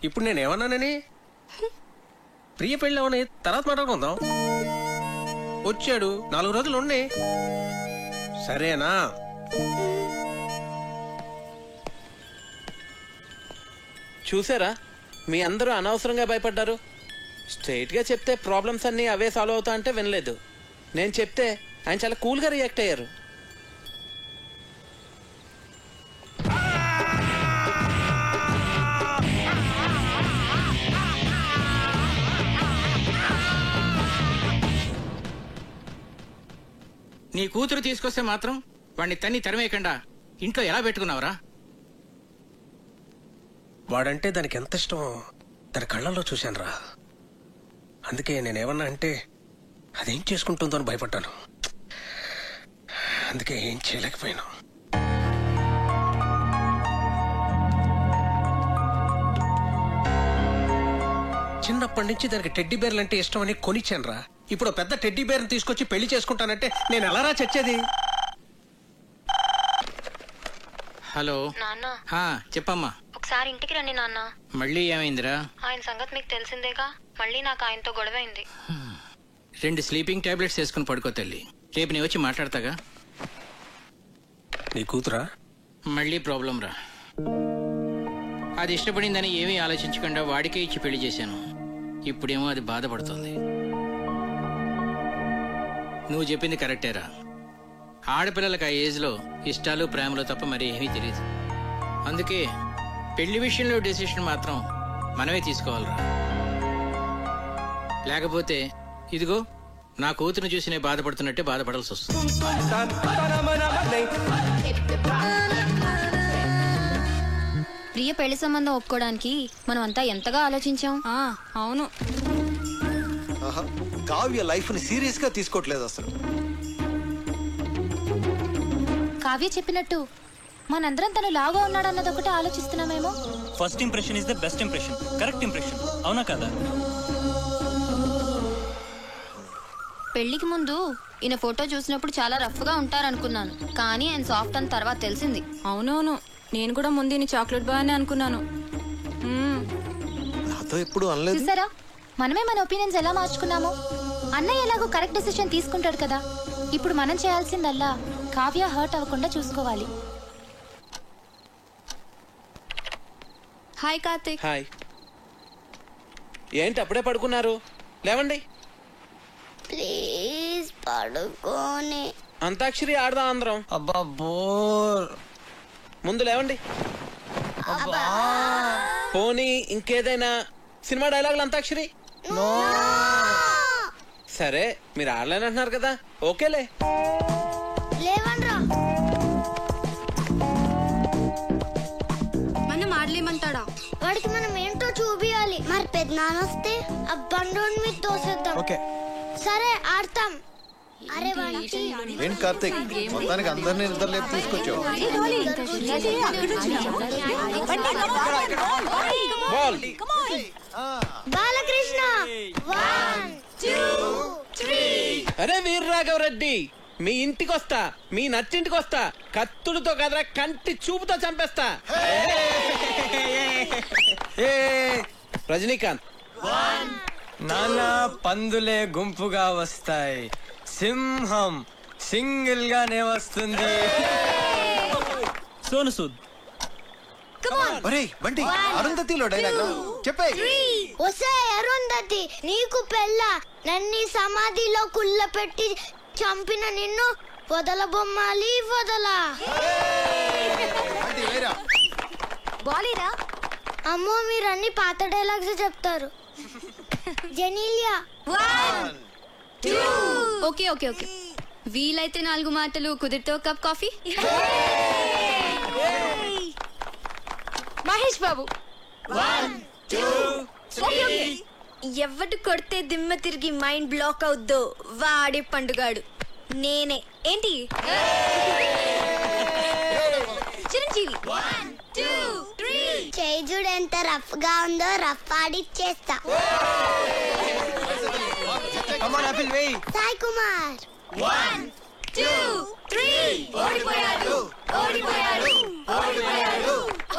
ఇప్పుడు నేను ఏమన్నానని? ప్రియ పెళ్ళి అవని తర్వాత మాట్లాడుకుందాం. వచ్చాడు 4 రోజులు ఉండి, సరేనా? చూసారా, మీ అందరూ అనవసరంగా భయపడ్డారు. స్ట్రైట్ గా చెప్తే ప్రాబ్లమ్స్ అన్ని అవే సాల్వ్ అవుతా అంటే వినలేదు. నేను చెప్తే ఆయన చాలా కూల్ గా రియాక్ట్ అయ్యారు. నీ కూతురు తీసుకొస్తే మాత్రం వాడిని తన్ని తరిమేయకుండా ఇంట్లో ఎలా పెట్టుకున్నావురా? వాడంటే దానికి ఎంత ఇష్టమో దాని కళ్ళల్లో చూశానురా. అందుకే నేనేమన్నా అంటే అదేం చేసుకుంటుందో అని భయపడ్డాను. అందుకే ఏం చేయలేకపోయాను. చిన్నప్పటి నుంచి దానికి టెడ్డీ బేర్లు అంటే ఇష్టం అని కొనిచ్చానురా. ఇప్పుడు పెద్ద టెడ్డీ బేర్ని తీసుకొచ్చి పెళ్లి చేసుకుంటానంటే నేను ఎలారా చచ్చేది? హలో నాన్న, చెప్పమ్మా. ఒకసారి ఇంటికి రండి నాన్న. మళ్ళీ ఏమైందిరా? ఆయన సంగతి మీకు తెలిసిందేగా. మళ్ళీ నాకు ఆయనతో గొడవైంది. 2 స్లీపింగ్ టాబ్లెట్స్ వేసుకుని పడుకో తల్లి. రేపు నేను వచ్చి మాట్లాడతాగా. నీ కూతురా? మళ్ళీ ప్రాబ్లం రా. అది ఇష్టపడిందని ఏమీ ఆలోచించకుండా వాడికే ఇచ్చి పెళ్లి చేశాను. ఇప్పుడేమో అది బాధపడుతుంది. నువ్వు చెప్పింది కరెక్టేరా. ఆడపిల్లలకు ఆ ఏజ్లో ఇష్టాలు ప్రేమలు తప్ప మరి ఏమీ తెలియదు. అందుకే పెళ్లి విషయంలో డెసిషన్ మాత్రం మనమే తీసుకోవాలిరా. లేకపోతే ఇదిగో నా కూతురు చూసి నేను బాధపడుతున్నట్టే బాధపడాల్సి వస్తుంది. ప్రియ పెళ్లి సంబంధం ఒప్పుకోవడానికి మనం అంతా ఎంతగా ఆలోచించాం. అవును, కావ్య లైఫ్ ని సీరియస్ గా తీసుకోవట్లేదు అసలు. కావ్య చెప్పినట్టు మనందరం తను లాగా ఉన్నాడన్నది ఒకటి ఆలోచిస్తున్నామేమో. First impression is the best impression. Correct impression, అవునా కదా? పెళ్లికి ముందు ఈయన ఫోటో చూసినప్పుడు చాలా రఫ్ గా ఉంటారనుకున్నాను, కానీ ఆయన సాఫ్ట్ అని తర్వాత తెలిసింది. అవునవును, నేను కూడా ముందు ఈయన చాక్లెట్ బాయ్ అని అనుకున్నాను. నాతో ఎప్పుడు అనలేదు. చూసారా, మనమే మన ఒపీనియన్స్ ఎలా మార్చుకున్నామో. అన్నయ్య ఎలాగో కరెక్ట్ డెసిషన్ తీసుకుంటాడు కదా. ఇప్పుడు మనం చేయాల్సిందల్లా కావ్య హర్ట్ అవ్వకుండా చూసుకోవాలి. హాయ్ కార్తిక్. హాయ్. ఏంటి అప్పుడే పడుకున్నారు? లేవండి. ప్లీజ్ పడుకోని. అంతాక్షరి ఆడదాం అందరం. అబ్బా బోర్. ముందు లేవండి. పోనీ ఇంకేదైనా సినిమా డైలాగులు అంతాక్షరి? సరే, మీరు ఆడలేనంటున్నారు కదా, ఓకేలే. మనం ఆడలేమంటాడా? చూపియాలి. మరి పెద్దనాన్న వస్తే ఆ బండోని మీద తోసేద్దాం. ఓకే సరే ఆడతాం. అరే వంటి ఏంటి కార్తీక్, మొత్తానికి అందరినీ నిద్రలేపు తీసుకొచ్చావు. బాలకృష్ణ 1 2 3. అరే వీర్రాఘవరెడ్డి, మీ ఇంటికి వస్తా, మీ నచ్చింటికి వస్తా, కత్తులతో కదరా కంటి చూపుతో చంపేస్తా. రజనీకాంత్. నాన్న పందులే గుంపుగా వస్తాయి, సింహం సింగిల్ గానే వస్తుంది. సోను సూద్. బంటి అరుంధతిలో డైలాగ్ చెప్పే. ఒసే అరుంధతి, నీకు పెళ్ళ నన్ను సమాధిలో కుళ్ళ పెట్టి చంపిన నిన్ను వదల బొమ్మాలి వదలా. బాలీరా అమ్మో, మీరు అన్ని పాత డైలాగ్స్ చెప్తారు. జెనీలియా 1 2. ఓకే ఓకే ఓకే, వీలైతే 4 మాటలు, కుదిరితే కప్ కాఫీ. మహేష్ బాబు 1 2 3. ఎవడు కొడితే దిమ్మ తిరిగి మైండ్ బ్లాక్ అవుద్దో వాడే పండుగాడు నేనే. ఏంటి చిరంజీవి 1 2 3. చేయి చూడు ఎంత రఫ్ గా ఉందో, రఫ్ ఆడిచ్చేస్తా. సాయి కుమార్ 1 2 3. ఓడిపోయాడు ఓడిపోయాడు ఓడిపోయాడు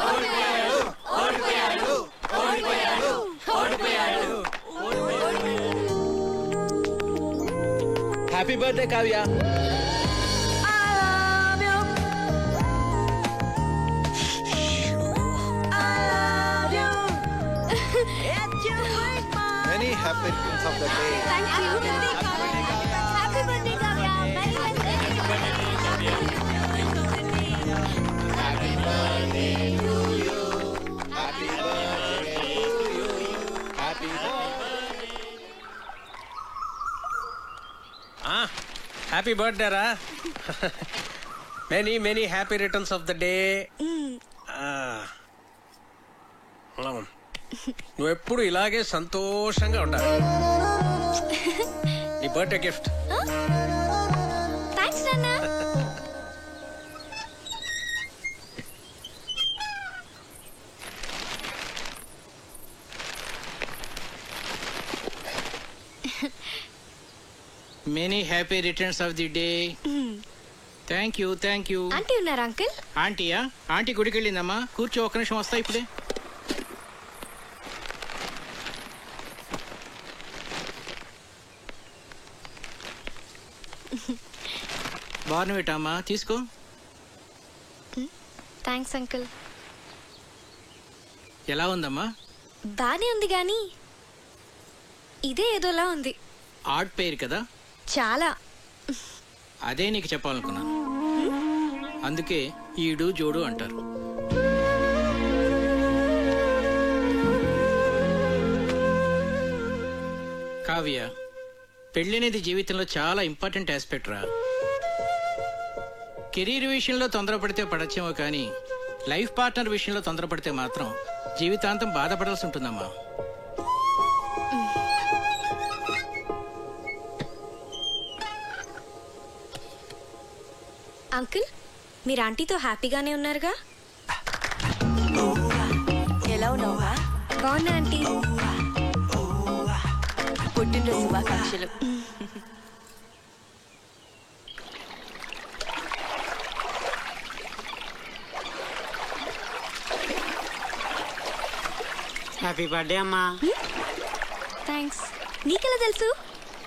ఓడిపోయాడు ఓడిపోయాడు ఓడిపోయాడు ఓడిపోయాడు. Happy birthday Kavya. Many happy returns of the day. Thank you. Happy birthday Kavya. Happy birthday to you. Happy birthday to you. Happy happy birthday రా. Many many happy returns of the day. నువ్వు ఎప్పుడు ఇలాగే సంతోషంగా ఉండాలి. నీ birthday gift. Thanks నాన్న. Many happy returns of the day. Thank you thank you. Aunty ఉన్నారా uncle? ఆంటీయా? ఆంటీ గుడికి వెళ్ళిందమ్మా. కూర్చో, ఒక్క నిమిషం వస్తా ఇప్పుడే. బార్నవిటా తీసుకో. Thanks uncle. ఎలా ఉందమ్మా? బానే ఉంది గాని ఇదే ఏదోలా ఉంది. ఆర్ట్ పేరు కదా? చాలా. అదే నీకు చెప్పాలనుకున్నాను. అందుకే ఈడు జోడు అంటారు. కావ్య, పెళ్ళనేది జీవితంలో చాలా ఇంపార్టెంట్ ఆస్పెక్ట్ రా. కెరీర్ విషయంలో తొందరపడితే పడచ్చేమో కానీ లైఫ్ పార్ట్నర్ విషయంలో తొందరపడితే మాత్రం జీవితాంతం బాధపడాల్సి ఉంటుందమ్మా. అంకుల్, మీరు ఆంటీతో హ్యాపీగానే ఉన్నారుగా? ఎలా ఉన్నావా? బాగున్నా ఆంటీ. పుట్టినరోజు శుభాకాంక్షలు. హ్యాపీ బర్త్డే అమ్మా. థ్యాంక్స్. నీకెలా తెలుసు?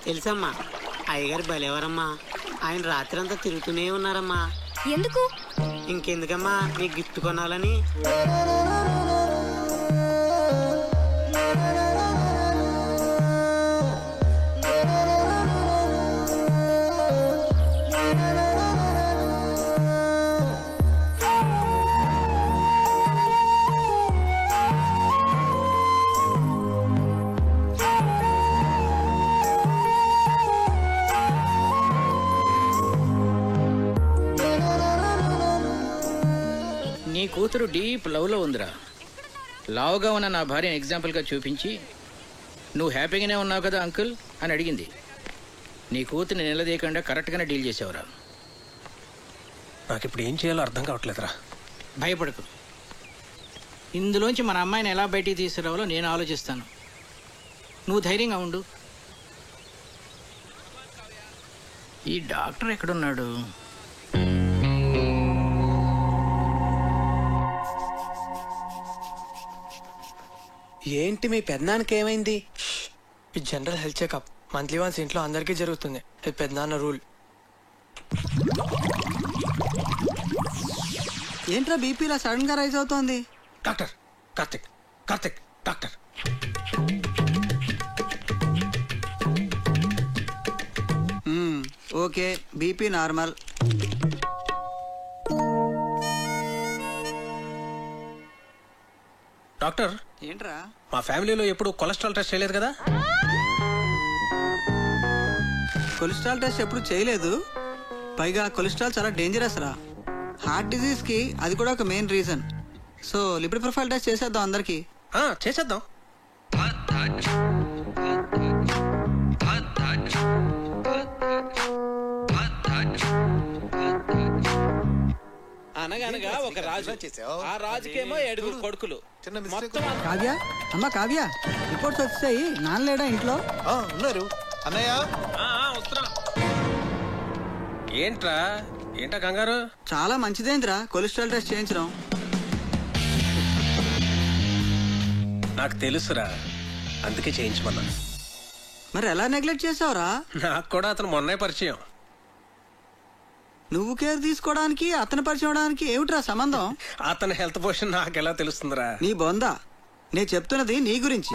తెలుసమ్మా, అయ్యగారు బలేవారమ్మా. ఆయన రాత్రి అంతా తిరుగుతూనే ఉన్నారమ్మా. ఎందుకు? ఇంకెందుకమ్మా, నీకు గిఫ్ట్ కొనాలని. నీ కూతురు డీప్ లవ్ లో ఉందిరా. లావుగా ఉన్న నా భార్యను ఎగ్జాంపుల్గా చూపించి నువ్వు హ్యాపీగానే ఉన్నావు కదా అంకుల్ అని అడిగింది. నీ కూతుర్ని నిలదీయకుండా కరెక్ట్గానే డీల్ చేసావురా. నాకు ఇప్పుడు ఏం చేయాలో అర్థం కావట్లేదురా. భయపడకు, ఇందులోంచి మన అమ్మాయిని ఎలా బయటికి తీసుకురావాలో నేను ఆలోచిస్తాను. నువ్వు ధైర్యంగా ఉండు. ఈ డాక్టర్ ఎక్కడున్నాడు? ఏంటి మీ పెద్దనాన్నకి ఏమైంది? ఈ general health checkup monthly once ఇంట్లో అందరికీ జరుగుతుంది. ఇది పెద్దనాన్న రూల్. ఏంట్రా బీపీలా సడన్ గా రైజ్ అవుతోంది? Doctor Karthik, Karthik doctor. Okay, BP normal. Doctor ఏంట్రా? మా ఫ్యామిలీలో ఎప్పుడు కొలెస్ట్రాల్ టెస్ట్ చేయలేదు కదా? కొలెస్ట్రాల్ టెస్ట్ ఎప్పుడు చేయలేదు. పైగా కొలెస్ట్రాల్ చాలా డేంజరస్ రా. హార్ట్ డిజీజ్ కి అది కూడా ఒక main reason. So lipid profile test చేసేద్దాం అందరికి. చేసేద్దాం. అనగనగా ఒక రాజు, ఆ రాజుకేమో 7 కొడుకులు. కావ్య, అమ్మా కావ్య, రిపోర్ట్స్ వచ్చాయి. నాన్నలేడా ఇంట్లో? ఉన్నారు అన్నయ్య. ఏంటా కంగారు? చాలా మంచిదేంద్రా కొలెస్ట్రాల్ టెస్ట్ చేయించడం. నాకు తెలుసురా, అందుకే చేయించమన్నా. మరి ఎలా నెగ్లెక్ట్ చేసావురా? నాకు కూడా అతను మొన్నే పరిచయం. నువ్వు కేర్ తీసుకోవడానికి అతను పరిచయం అవడానికి ఏమిట్రా సంబంధం? అతని హెల్త్ పొజిషన్ నాకెలా తెలుస్తుందిరా? నీ బొందా, నేను చెప్తున్నది నీ గురించి.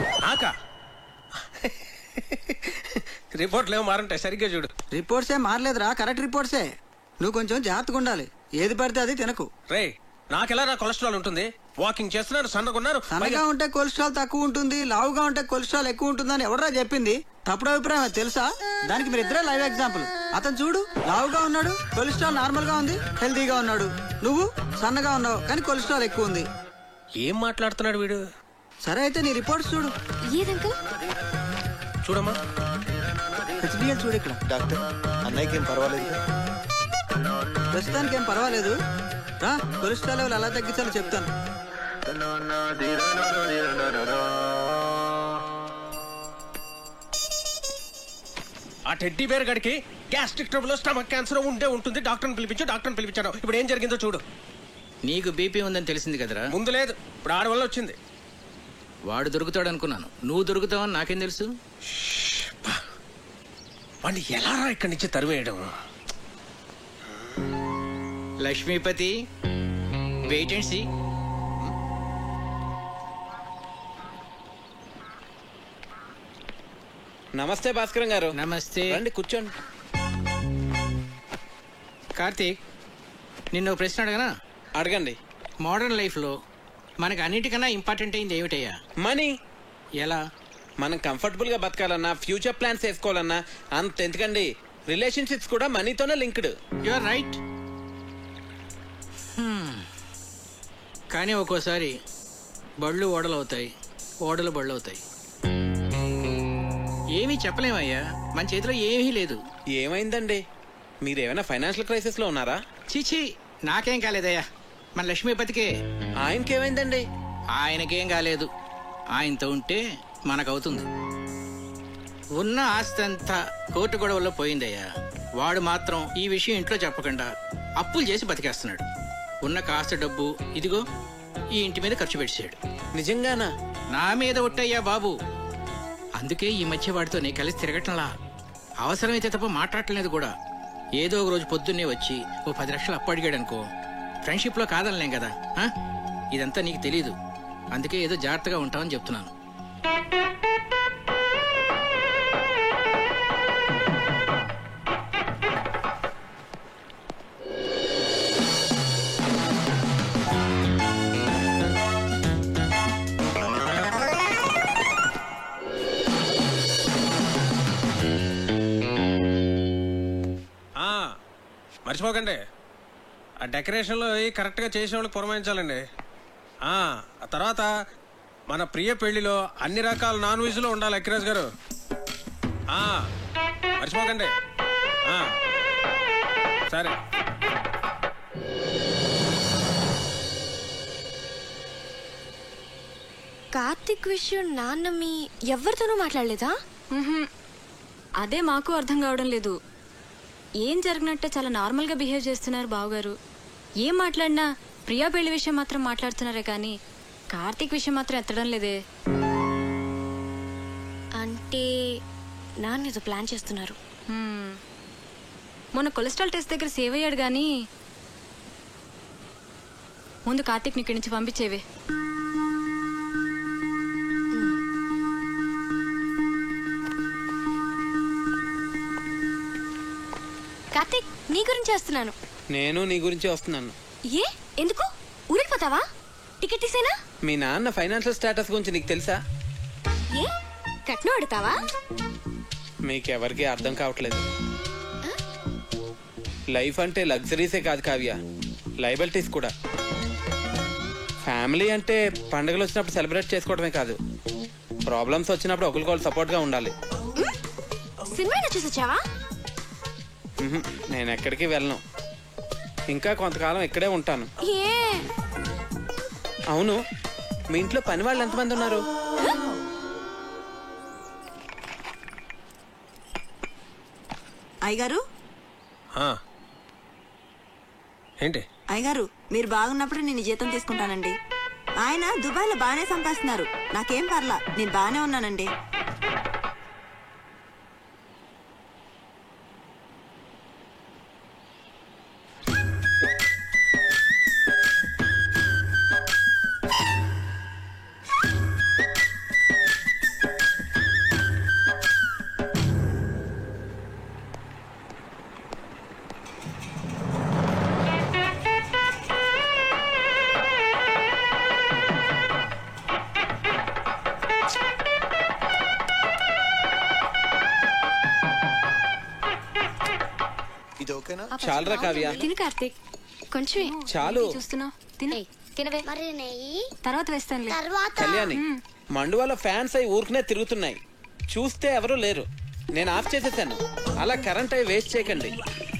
రిపోర్ట్లు ఏమో మారంటాయి, సరిగ్గా చూడు. రిపోర్ట్సే మారలేదురా, కరెక్ట్ రిపోర్ట్సే. నువ్వు కొంచెం జాగ్రత్తగా ఉండాలి. ఏది పడితే అది తినకు. రే, నాకెలా నా కొలెస్ట్రాల్ ఉంటుంది? వాకింగ్ చేస్తున్నాను, సన్నగున్నాను. సన్నగా ఉంటే కొలెస్ట్రాల్ తక్కువ ఉంటుంది, లావుగా ఉంటే కొలెస్ట్రాల్ ఎక్కువ ఉంటుందని ఎవడరా చెప్పింది? తప్పుడు అభిప్రాయం, అది తెలుసా? దానికి మీరు ఇద్దరే లైవ్ ఎగ్జాంపుల్. అతను చూడు, లావుగా ఉన్నాడు, కొలెస్ట్రాల్ నార్మల్ గా ఉంది, హెల్తీగా ఉన్నాడు. నువ్వు సన్నగా ఉన్నావు కానీ కొలెస్ట్రాల్ ఎక్కువ ఉంది. ఏం మాట్లాడుతున్నాడు వీడు? సరే అయితే నీ రిపోర్ట్స్ చూడు. చూడమ్మా, హెచ్డిఎల్ చూడు. ఇక్కడ డాక్టర్ అన్నయ్యకి ఏం పర్వాలేదు? ప్రస్తుతానికి ఏం పర్వాలేదు రా. కొలెస్ట్రాల్ లెవెల్ ఎలా తగ్గించాలో చెప్తాను. ఆ టెడ్డీ బేర్ గడికి గ్యాస్ట్రిక్ ట్రబుల్, స్టమక్ క్యాన్సర్ ఉండే ఉంటుంది. డాక్టర్ని పిలిపించాను. ఇప్పుడు ఏం జరిగిందో చూడు. నీకు బీపీ ఉందని తెలిసింది కదరా? ముందు లేదు, ఇప్పుడు ఆడ వల్ల వచ్చింది. వాడు దొరుకుతాడు అనుకున్నాను, నువ్వు దొరుకుతావని నాకేం తెలుసు? వాడిని ఎలా రా ఇక్కడి నుంచి తరివేయడం? Lakshmipati, wait and see. నమస్తే భాస్కరం గారు. నమస్తే. రండి కూర్చోండి. కార్తీక్, నిన్న ప్రశ్న అడగనా? అడగండి. మోడర్న్ లైఫ్లో మనకి అన్నిటికన్నా ఇంపార్టెంట్ అయింది ఏమిటయ్యా? మనీ. ఎలా? మనం కంఫర్టబుల్ గా బతకాలన్నా, ఫ్యూచర్ ప్లాన్స్ వేసుకోవాలన్నా అంత ఎందుకండి, రిలేషన్షిప్స్ కూడా మనీతోనే లింక్డ్. You are right. కానీ ఒక్కోసారి బళ్ళు ఓడలవుతాయి, ఓడలు బళ్ళు అవుతాయి. ఏమీ చెప్పలేమయ్యా, మన చేతిలో ఏమీ లేదు. ఏమైందండి? మీరేమైనా ఫైనాన్షియల్ క్రైసిస్ లో ఉన్నారా? చీచీ, నాకేం కాలేదయ్యా, మన లక్ష్మీపతికే. ఆయనకేమైందండి? ఆయనకేం కాలేదు. ఆయనతో ఉంటే మనకవుతుంది. ఉన్న ఆస్తి అంతా కోర్టు గొడవల్లో పోయిందయ్యా. వాడు మాత్రం ఈ విషయం ఇంట్లో చెప్పకుండా అప్పులు చేసి బతికేస్తున్నాడు. ఉన్న కాస్త డబ్బు ఇదిగో ఈ ఇంటి మీద ఖర్చు పెట్టాడు. నిజంగానా? నా మీద ఒట్టయ్యా బాబు. అందుకే ఈ మధ్య వాడితో నేను కలిసి తిరగటంలా. అవసరమైతే తప్ప మాట్లాడలేదు కూడా. ఏదో ఒక రోజు పొద్దున్నే వచ్చి ఓ 10 లక్షలు అప్పు అడిగాడు అనుకో, ఫ్రెండ్షిప్లో కాదనలేం కదా. ఇదంతా నీకు తెలీదు, అందుకే ఏదో జాగ్రత్తగా ఉంటామని చెప్తున్నాను. మర్చిపోకండి, ఆ డెకరేషన్లో కరెక్ట్గా చేసే వాళ్ళకి పురమాయించాలండి. ఆ తర్వాత మన ప్రియ పెళ్లిలో అన్ని రకాల నాన్ వెజ్ లో ఉండాలి అఖిరాజ్ గారు. మర్చిపోకండి. సరే. కార్తిక్ విషయం నాన్న మీ ఎవరితోనూ మాట్లాడలేదా? అదే మాకు అర్థం కావడం లేదు. ఏం జరిగినట్టే చాలా నార్మల్గా బిహేవ్ చేస్తున్నారు బావగారు. ఏం మాట్లాడినా ప్రియా పెళ్లి విషయం మాత్రం మాట్లాడుతున్నారే కానీ కార్తీక్ విషయం మాత్రం ఎత్తడం లేదే. అంటే నాన్న ఏదో ప్లాన్ చేస్తున్నారు. మొన్న కొలెస్ట్రాల్ టెస్ట్ దగ్గర సేవ్ అయ్యాడు కానీ ముందు కార్తీక్ని ఇక్కడి నుంచి పంపించేవే. కార్తీక్ నీ గురించి వస్తున్నాను. నేను నీ గురించి వస్తున్నాను. ఏ ఎందుకు ఊరిపోతావా? టికెట్ తీసేనా? మీ నాన్న ఫైనాన్షియల్ స్టేటస్ గురించి నీకు తెలుసా? ఏ కట్నం అడుగుతావా? మీకెవరికి అర్థం కావట్లేదు. లైఫ్ అంటే లగ్జరీసే కాదు కావ్య, లయబిలిటీస్ కూడా. ఫ్యామిలీ అంటే పండుగలు వచ్చినప్పుడు సెలబ్రేట్ చేసుకోవడమే కాదు, ప్రాబ్లమ్స్ వచ్చినప్పుడు ఒకరికొకరు సపోర్ట్గా ఉండాలి. సినిమా చూసొచ్చావా? నేను ఎక్కడికి వెళ్ళను, ఇంకా కొంతకాలం ఇక్కడే ఉంటాను. అవును, మీ ఇంట్లో పని వాళ్ళు ఎంతమంది ఉన్నారు? అయ్యగారు ఏంటి? అయ్యగారు మీరు బాగున్నప్పుడు నేను జీతం తీసుకుంటానండి. ఆయన దుబాయ్లో బాగానే సంపాదిస్తున్నారు, నాకేం పర్లా, నేను బాగానే ఉన్నానండి. చాలురా కావ్య. తిను కార్తీక్, కొంచెం చాలు. చూస్తున్నావు, తినే తినవే, మరి నెయ్యి తర్వాత వేస్తానులే. కళ్యాణి, మండువాల ఫ్యాన్స్ అయి ఊరుకునే తిరుగుతున్నాయి, చూస్తే ఎవరూ లేరు. నేను ఆఫ్ చేసేసాను. అలా కరెంట్ అయి వేస్ట్ చేయకండి.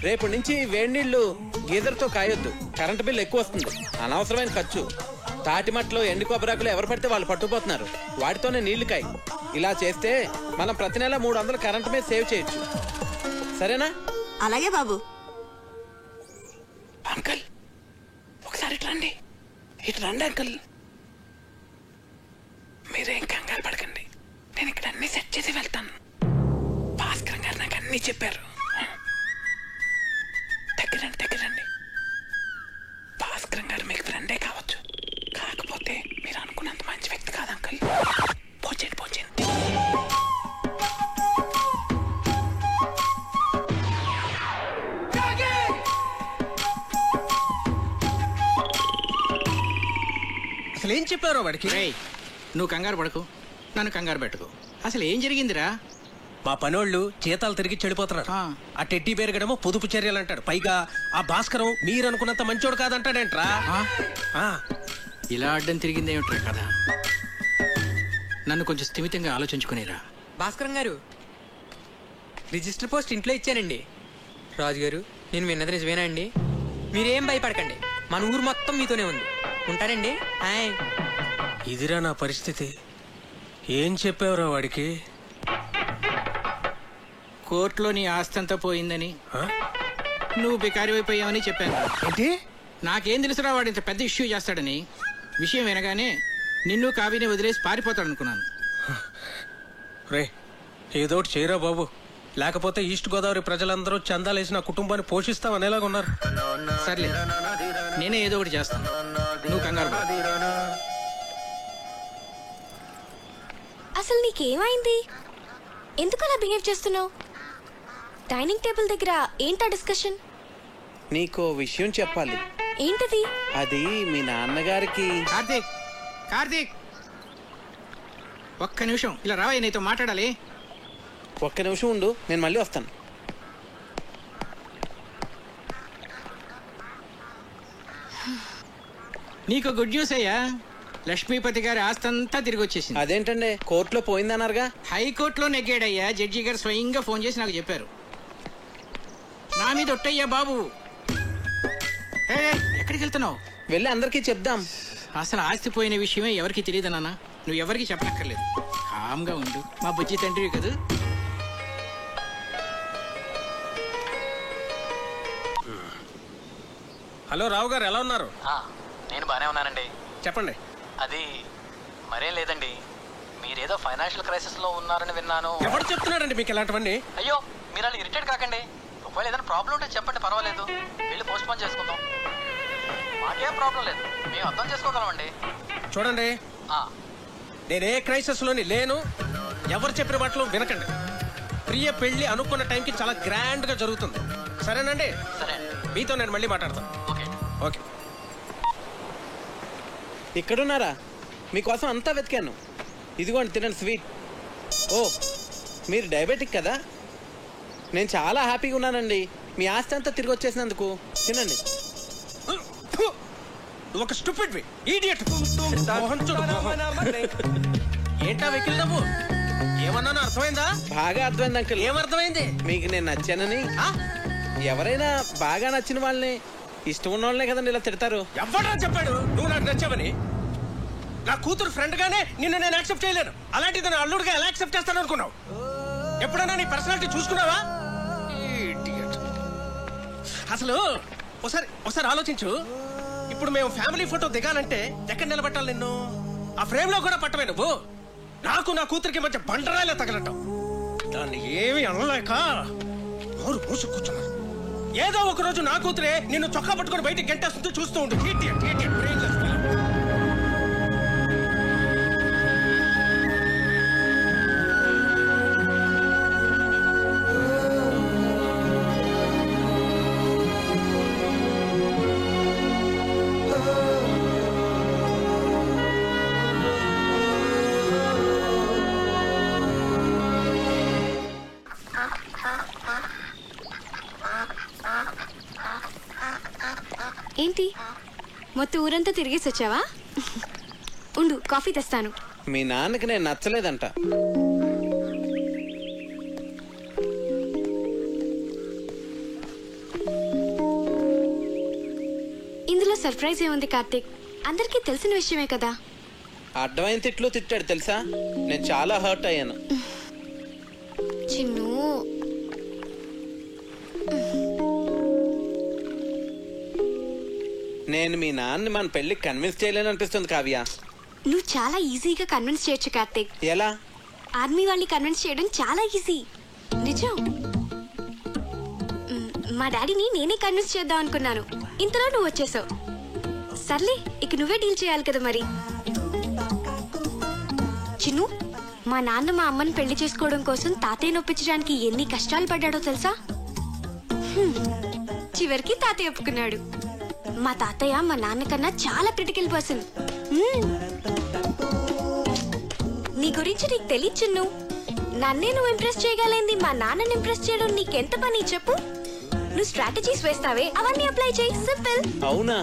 రేపు నుంచి వేడి నీళ్లు గీజర్తో కాయొద్దు, కరెంట్ బిల్ ఎక్కువ వస్తుంది, అనవసరమైన ఖర్చు. తాటిమట్లో ఎండు కొబ్బరాకులు ఎవరు పడితే వాళ్ళు పట్టుకుపోతున్నారు, వాటితోనే నీళ్లు కాయి. ఇలా చేస్తే మనం ప్రతి నెల 300 కరెంట్ మీద సేవ్ చేయొచ్చు. సరేనా? అలాగే బాబు. అంకల్ ఒకసారి ఇటు రండి, ఇటు రండి అంకల్. మీరేం కంగారు పడకండి, నేను ఇక్కడ అన్ని సెట్ చేసి వెళ్తాను. భాస్కర్ గారు నాకు అన్ని చెప్పారు. దగ్గరండి. భాస్కర్ గారు మీకు ఫ్రెండే కావచ్చు, కాకపోతే మీరు అనుకున్నంత మంచి వ్యక్తి కాదు అంకల్. పోచేయండి. అసలు ఏం చెప్పారో వాడికి? నువ్వు కంగారు పడకు, నన్ను కంగారు పెట్టుకో. అసలు ఏం జరిగిందిరా? మా పనోళ్ళు జీతాలు తిరిగి చెడిపోతున్నారు. ఆ టెడ్డీ బేరగడమో పొదుపు చర్యలు అంటాడు, పైగా ఆ భాస్కరం మీరు అనుకున్నంత మంచోడు కాదంటాడేంట్రా. ఇలా అడ్డం తిరిగిందేమిట్రా కదా. నన్ను కొంచెం స్థిమితంగా ఆలోచించుకునేరా. భాస్కరం గారు, రిజిస్టర్ పోస్ట్ ఇంట్లో ఇచ్చానండి. రాజుగారు, నేను విన్నది నిజమేనా అండి? మీరేం భయపడకండి, మన ఊరు మొత్తం మీతోనే ఉంది. ఉంటానండి. ఇదిరా నా పరిస్థితి. ఏం చెప్పావురా వాడికి? కోర్టులో నీ ఆస్తి అంతా పోయిందని, నువ్వు బికారి అయిపోయావని చెప్పాను. ఏంటి? నాకేం తెలుసురా వాడు ఇంత పెద్ద ఇష్యూ చేస్తాడని. విషయం వినగానే నిన్ను కావిని వదిలేసి పారిపోతాడనుకున్నాను. రే, ఏదోటి చేయరా బాబు, లేకపోతే ఈస్ట్ గోదావరి ప్రజలందరూ చందాలేసి నా కుటుంబాన్ని పోషిస్తామనేలాగా ఉన్నారు. సర్లే, నేనే ఏదో ఒకటి చేస్తాను, నువ్వు కంగారు పడకు. అసలు నీకేమైంది? ఎందుకు అలా బిహేవ్ చేస్తున్నావు? డైనింగ్ టేబుల్ దగ్గర ఏంటా డిస్కషన్? నీకో విషయం చెప్పాలి. ఏంటది? అది మీ నాన్నగారికి. కార్తీక్ ఒక్క నిమిషం ఇలా రావయ్య, నీతో మాట్లాడాలి. ఒక్క నిమిషం ఉండు, నేను మళ్ళీ వస్తాను. నీకు గుడ్ న్యూస్ అయ్యా. లక్ష్మీపతి గారి ఆస్తంతా తిరిగి వచ్చేసింది. అదేంటండి కోర్టులో పోయిందన్నారుగా? హైకోర్టులో నెగ్గాడయ్యా. జడ్జి గారు స్వయంగా ఫోన్ చేసి నాకు చెప్పారు. నా మీద ఒట్టయ్యా బాబు. ఎక్కడికి వెళ్తున్నావు? వెళ్ళి అందరికీ చెప్దాం. అసలు ఆస్తి పోయిన విషయమే ఎవరికి తెలియదు నాన్న. నువ్వు ఎవరికి చెప్పనక్కర్లేదు. కామ్గా ఉండు. మా బుజ్జి తండ్రి కదా. హలో రావు గారు, ఎలా ఉన్నారు? నేను బానే ఉన్నానండి. చెప్పండి. అది మరేం లేదండి, మీరేదో ఫైనాన్షియల్ క్రైసిస్ లో ఉన్నారని విన్నాను. ఎవరు చెప్తున్నారండి మీకు ఇలాంటివన్నీ? అయ్యో మీరు అలా ఇరిటేట్ కాకండి. ఒకవేళ ఏదైనా ప్రాబ్లం ఉంటే చెప్పండి, పర్వాలేదు. వెళ్ళి పోస్ట్ పోన్ చేసుకుందాం. మాకేం ప్రాబ్లం లేదు, మేము అర్థం చేసుకోగలమండి. చూడండి, నేను ఏ క్రైసిస్ లోని లేను. ఎవరు చెప్పిన మాటలు వినకండి. ప్రియ పెళ్లి అనుకున్న టైంకి చాలా గ్రాండ్ గా జరుగుతుంది. సరేనండి? సరే, మీతో నేను మళ్ళీ మాట్లాడతాను. Okay okay. ఇక్కడున్నారా? మీకోసం అంతా వెతికాను. ఇదిగోండి తినండి స్వీట్. ఓ మీరు డయాబెటిక్ కదా? నేను చాలా హ్యాపీగా ఉన్నానండి మీ ఆస్తి అంతా తిరిగి వచ్చేసినందుకు. తినండి. ఒక స్టూపిడ్ ఇడియట్. ఏంటా వెకిల్ నవ్వు? ఏమన్నానో అర్థమైందా? బాగా అర్థమైంది అంకుల్. ఏమర్థమైంది? మీకు నేను నచ్చానని. ఎవరైనా బాగా నచ్చిన వాళ్ళని, ఇష్టం ఉన్న వాళ్ళనే కదండి ఇలా తిడతారు. ఎవడ్రా చెప్పాడు నువ్వు నాకు నచ్చావని? నా కూతురు ఫ్రెండ్ గానే నిన్ను నేను యాక్సెప్ట్ చేయలేను. అలాంటిది నా అల్లుడుగా ఎలా యాక్సెప్ట్ చేస్తాను అనుకున్నావు? ఎప్పుడైనా నీ పర్సనాలిటీ చూసుకున్నావా? అసలు ఒకసారి ఆలోచించు. ఇప్పుడు మేము ఫ్యామిలీ ఫోటో దిగాలంటే ఎక్కడ నిలబెట్టాలి నిన్ను? ఆ ఫ్రేమ్ లో కూడా పట్టవే నువ్వు. నాకు నా కూతురికి మధ్య బండరాయిలా తగలటం. దాన్ని ఏమి అనలేక నోరు మూసు కూర్చున్నాను. ఏదో ఒక రోజు నా కూతురే నిన్ను చొక్కా పట్టుకొని బయటికి గంటేస్తుంటే చూస్తూ ఉండు. ఏంటి మొత్తం ఊరంతా తిరిగేసి వచ్చావా? ఉండు కాఫీ తెస్తాను. మీ నాన్నకి నేను నచ్చలేదంట. ఇందులో సర్ప్రైజ్ ఏముంది కార్తీక్? అందరికీ తెలిసిన విషయమే కదా. అడ్డమైన తిట్లు తిట్టాడు తెలుసా? నేను చాలా హర్ట్ అయ్యాను. చిన్ను నేను మీ నాన్నని మన పెళ్లికి కన్విన్స్ చేయలేను అనిపిస్తుంది కావ్య. నువ్వు చాలా ఈజీగా కన్విన్స్ చేయొచ్చు కార్తీక్. ఎలా? ఆర్మీ వాళ్ళని కన్విన్స్ చేయడం చాలా ఈజీ. నిజం. మా డాడీని నేనే కన్విన్స్ చేద్దాం అనుకున్నాను, ఇంతలో నువ్వు వచ్చేసావు. సర్లే, ఇక నువ్వే డీల్ చేయాలి కదా మరి. చిన్ను, మా నాన్న మా అమ్మని పెళ్లి చేసుకోవడం కోసం తాతయ్య నొప్పించడానికి ఎన్ని కష్టాలు పడ్డాడో తెలుసా? చివరికి తాతయ్య ఒప్పుకున్నాడు. మా తాతయ్య మా నాన్న కన్నా చాలా క్రిటికల్ పర్సన్. నీ గురించి నీకు తెలియదు చిన్ను. నన్నే నువ్వు ఇంప్రెస్ చేయగలేంది మా నాన్నని ఇంప్రెస్ చేయడం నీకెంత పని చెప్పు? నువ్వు స్ట్రాటజీస్ వేస్తావే, అవన్నీ అప్లై చేయి. సింపుల్. అవునా?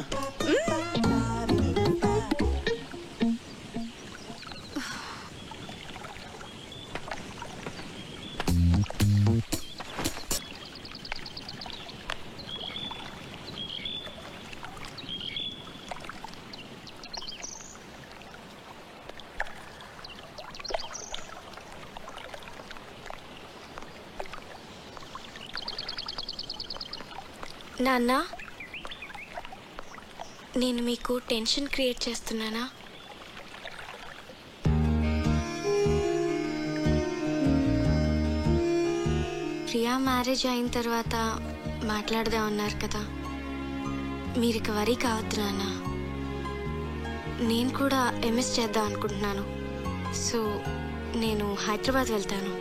నాన్న, నేను మీకు టెన్షన్ క్రియేట్ చేస్తున్నానా? ప్రియా మ్యారేజ్ అయిన తర్వాత మాట్లాడదాం అన్నారు కదా. మీరు ఇక వరీ కావద్దు నాన్న. నేను కూడా ఎంఎస్ చేద్దాం అనుకుంటున్నాను. సో నేను హైదరాబాద్ వెళ్తాను.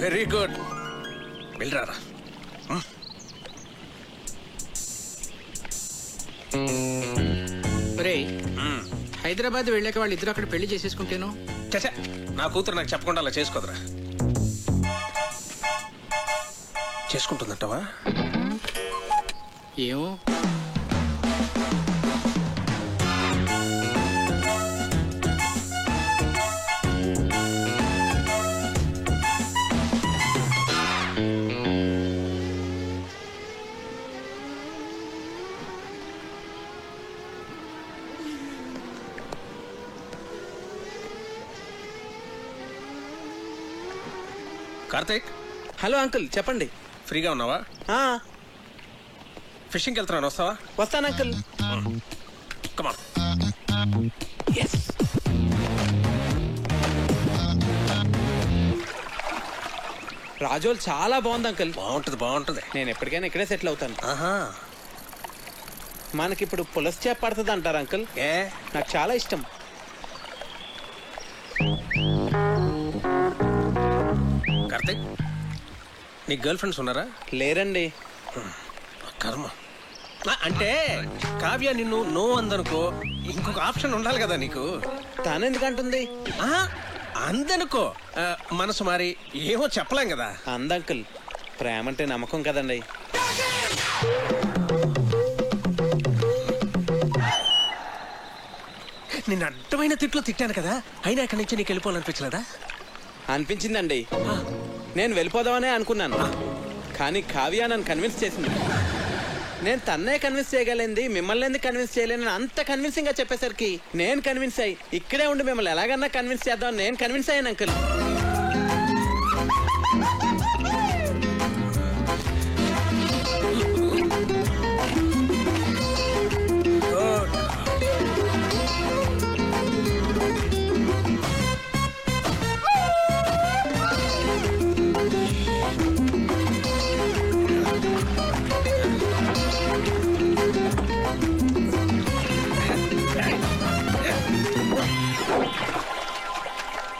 Very good, వెళ్ళరారా. హైదరాబాద్ వెళ్ళాక వాళ్ళిద్దరు అక్కడ పెళ్లి చేసేసుకుంటేను. చచ్చా, నా కూతురు నాకు చెప్పకుండా అలా చేసుకోదరా. చేసుకుంటుందంటావా? ఏమో. కార్తీక్. హలో అంకుల్, చెప్పండి. ఫ్రీగా ఉన్నావా? ఫిషింగ్కి వెళ్తున్నాను, వస్తావా? వస్తాను అంకుల్. కమాన్. రాజోల్ చాలా బాగుంది అంకుల్. బాగుంటుంది. నేను ఎప్పటికైనా ఇక్కడే సెటిల్ అవుతాను. మనకిప్పుడు పులస చేప పడుతుంది అంటారు అంకుల్? నాకు చాలా ఇష్టం. కార్తీక్, నీ గర్ల్ ఫ్రెండ్స్ ఉన్నారా? లేరండి. కర్మ. అంటే కావ్య నిన్ను నో అందనుకో, ఇంకొక ఆప్షన్ ఉండాలి కదా నీకు. తను ఎందుకంటుంది? అందనుకో, మనసు మారి ఏమో చెప్పలేం కదా. అందంకుల్, ప్రేమ అంటే నమ్మకం కదండి. నిన్ను అడ్డమైన తిట్లు తిట్టాను కదా, అయినా ఇక్కడి నుంచి నీకు వెళ్ళిపోవాలనిపించలేదా? అనిపించిందండి. నేను వెళ్ళిపోదామనే అనుకున్నాను, కానీ కావ్య నన్ను కన్విన్స్ చేసింది. నేను తన్నే కన్విన్స్ చేయగలింది, మిమ్మల్ని ఎందుకు కన్విన్స్ చేయలేను అంత కన్విన్సింగ్ గా చెప్పేసరికి నేను కన్విన్స్ అయ్యి ఇక్కడే ఉండి మిమ్మల్ని ఎలాగన్నా కన్విన్స్ చేద్దాం నేను కన్విన్స్ అయ్యాను అంకుల్.